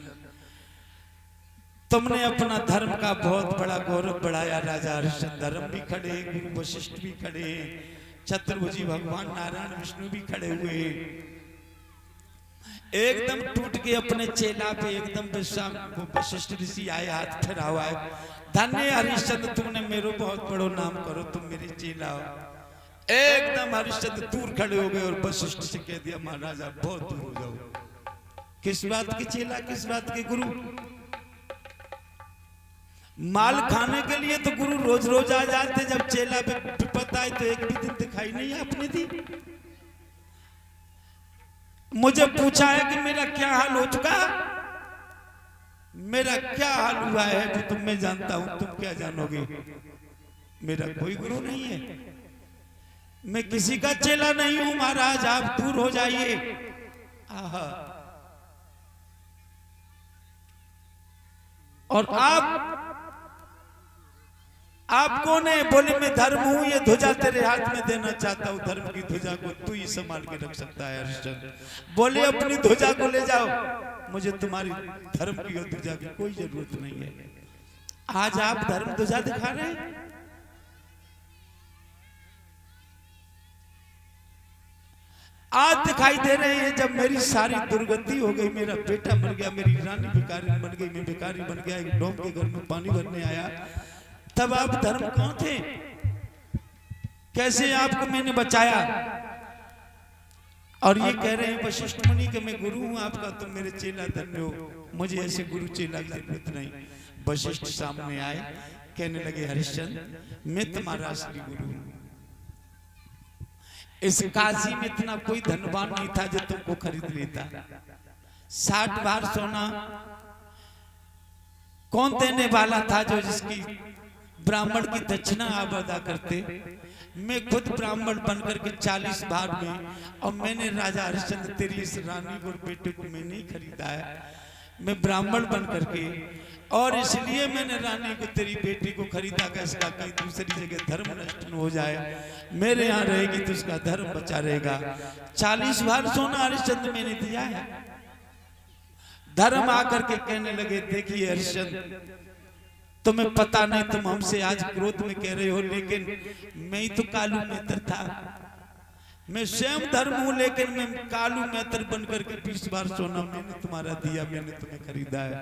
तुमने अपना धर्म का बहुत बड़ा गौरव बढ़ाया। राजा हरिश्चंद्र धर्म भी खड़े, गुरु वशिष्ठ भी खड़े। चतुर्भुजी भगवान नारायण विष्णु भी खड़े हुए हैं। एकदम टूट के अपने चेला पे एकदम वशिष्ठ ऋषि आए, हाथ फेरा हुआ है, धन्य हरिश्चंद्र तुमने मेरो बहुत बड़ो नाम करो, तुम मेरे चेला हो। एकदम हरिश्चंद्र दूर खड़े हो गए और वशिष्ठ से कह दिया महाराज आप बहुत दूर हो जाओ। किस बात के चेला, किस बात के गुरु? माल खाने के लिए तो गुरु रोज रोज आ जाते, जब चेला पे विपत आए तो एक भी दिन दिखाई नहीं आपने दी। मुझे पूछा है कि मेरा क्या हाल हो चुका, मेरा क्या हाल हुआ है जो तुम मैं जानता हूं, तुम क्या जानोगे? मेरा कोई गुरु नहीं है, मैं किसी का चेला नहीं हूं महाराज, आप दूर हो जाइए। आहा। और आप कौन है? बोले मैं धर्म हूं, ये ध्वजा तेरे हाथ में देना चाहता हूं, धर्म की ध्वजा को तू ही संभाल के रख सकता है हरिश्चंद्र। बोले अपनी ध्वजा को ले जाओ, मुझे तुम्हारी धर्म की और ध्वजा की कोई जरूरत नहीं है। आज आप धर्म ध्वजा दिखा रहे हैं। आज दिखाई दे रहे हैं जब मेरी सारी दुर्गति हो गई, मेरा बेटा मर गया, मेरी रानी भिखारी बन गई, मैं भिखारी बन गया, एक डोम के घर में पानी भरने आया, तब आप धर्म कौन थे? कैसे आपको मैंने बचाया? और ये कह रहे हैं वशिष्ठ मुनि कि मैं गुरु हूं आपका, तुम मेरे चेला धन्य हो, मुझे ऐसे गुरु चेला की जरूरत नहीं। वशिष्ठ सामने आए, कहने लगे हरिश्चंद्र मैं तुम्हारा असली गुरु हूं। इस काशी में इतना कोई धनवान नहीं था जो तुमको खरीद लेता। 60 बार सोना कौन देने वाला था जो जिसकी ब्राह्मण की दक्षिणा आप अदा करते? मैं खुद ब्राह्मण बनकर के 40 बार में, और मैंने राजा हरिश्चंद्र तेरी इस रानी और बेटे को मैंने ही खरीदा है, मैं ब्राह्मण बनकर के, और इसलिए मैंने रानी को तेरी बेटी को खरीदा कि इसका कहीं दूसरी जगह धर्म नष्ट न हो जाए, मेरे यहाँ रहेगी तो उसका धर्म बचा रहेगा। 40 बार सोना हरिश्चंद्र मैंने दिया है। धर्म आकर के कहने लगे देखिए हरिश्चंद्र तुम्हें पता नहीं, तुम हमसे आज क्रोध में कह रहे हो, लेकिन मैं ही तो कालू मेहतर था, मैं स्वयं धर्म हूं, लेकिन मैं कालू मेहतर बनकर के 20 बार सोना मैंने तुम्हारा दिया, मैंने तुम्हें खरीदा है,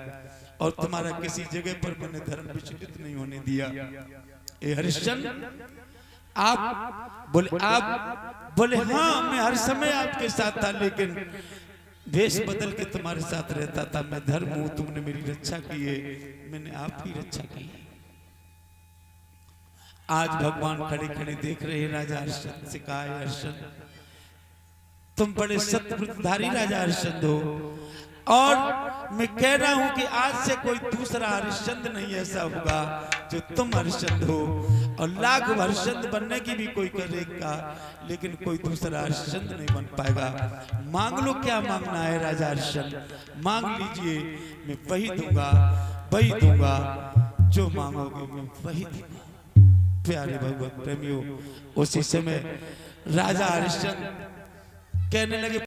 और तुम्हारा किसी जगह पर मैंने धर्म विचलित नहीं होने दिया। ए हरिश्चंद्र आप बोले हाँ मैं हर समय आपके साथ था, लेकिन भेष बदल के तुम्हारे साथ रहता था, मैं धर्म हूं, तुमने मेरी रक्षा की है, मैंने आपकी रक्षा की है। आज भगवान खड़े खड़े देख रहे हैं, राजा हरिश्चंद्र से कहा है हरिश्चंद्र तुम बड़े सत्व्रतधारी राजा हरिश्चंद्र हो, और मैं कह रहा हूं कि आज से कोई दूसरा हरिश्चंद्र नहीं ऐसा होगा जो तुम हरिश्चंद्र हो, और लाख हरिश्चंद्र बनने की भी कोई करेगा, लेकिन कोई दूसरा हरिश्चंद्र नहीं बन पाएगा। मांग लो क्या मांगना है राजा हरिश्चंद्र, मांग लीजिए, मैं वही दूंगा, वही दूंगा, जो मांगोगे मैं वही दूंगा। प्यारे भगवत प्रेमियों, उसी समय राजा हरिश्चंद्र कहने लगे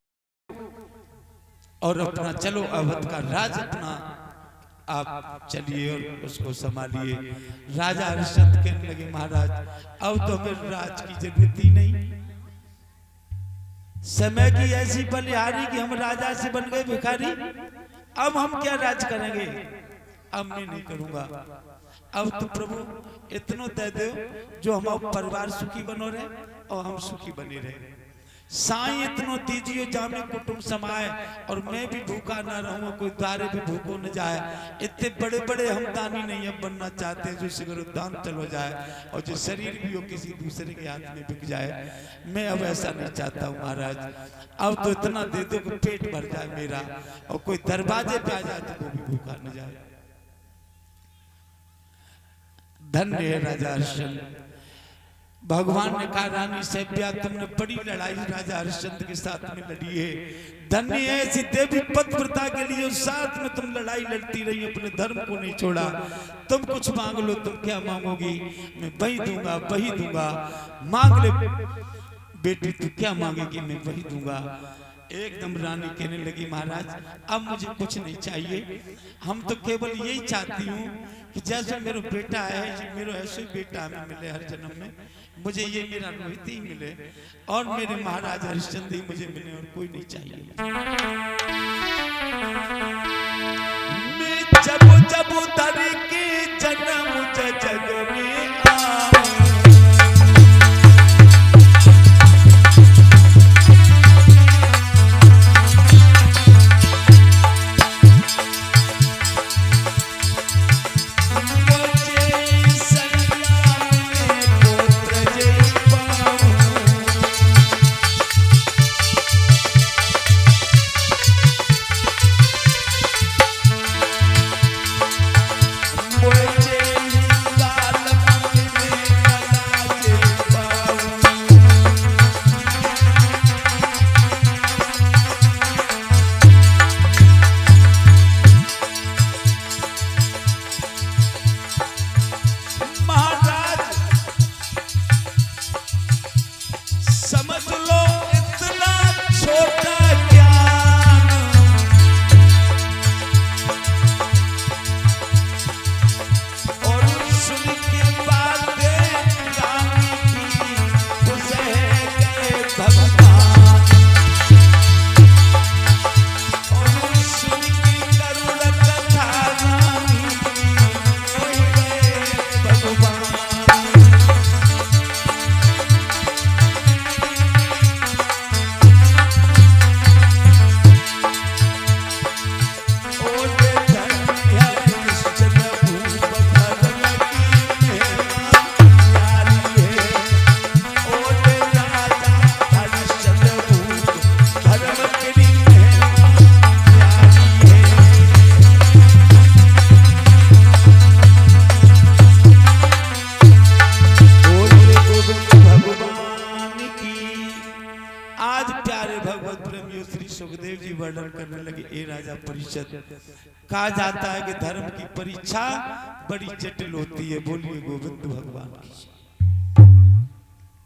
और अपना चलो अवध का राज अपना आप चलिए और उसको संभालिए। राजा हरिश्चंद्र कहने लगे महाराज अब तो हमें राज की जरूरत ही नहीं, समय की ऐसी बलिहारी कि हम राजा से बन गए भिखारी, अब हम क्या राज करेंगे? अब मैं नहीं करूंगा, अब तो प्रभु इतना दे दो जो हमारा परिवार सुखी बनो रहे और हम सुखी बने रहे। साईं इतनो दीजिए जामे कुटुंब समाए और मैं भी भूखा ना रहूं, कोई द्वारे भी भूखो न जाए। इतने बड़े बड़े हम दानी नहीं अब बनना चाहते जो सिगर दान चलो जाए और जो शरीर भी हो किसी दूसरे के हाथ में बिक जाए। मैं अब ऐसा नहीं चाहता हूँ महाराज, अब तो इतना दे दो कि पेट भर जाए मेरा, और कोई दरवाजे पे आ जाए तो वो भी भूखा न जाए। धन्य है राजा हरिश्चंद्र। भगवान ने कहा रानी सैब्या तुमने बड़ी लड़ाई राजा हरिश्चंद्र के साथ में लड़ी है, धन्य है ऐसी देवी पतिव्रता के लिए साथ में तुम लड़ाई लड़ती रही, अपने धर्म को नहीं छोड़ा। तुम कुछ मांग लो, तुम क्या मांगोगी? मैं वही दूंगा, वही दूंगा। मांग ले बेटी, तू क्या मांगेगी? मैं वही दूंगा। एकदम रानी कहने लगी महाराज अब मुझे कुछ नहीं चाहिए, हम तो केवल यही चाहती हूँ कि जैसे मेरा बेटा है मेरा ऐसे ही बेटा हमें मिले हर जन्म में, मुझे ये मेरा रोहित ही मिले और मेरे महाराज हरिश्चंद्र ही मुझे मिले और कोई नहीं चाहिए। मैं जब जब दर के जन्म जग में सुखदेव जी वर्णन करने लगे, ए राजा परीक्षित, कहा जाता है कि धर्म की परीक्षा बड़ी जटिल होती है। बोलिए गोविंद भगवान की।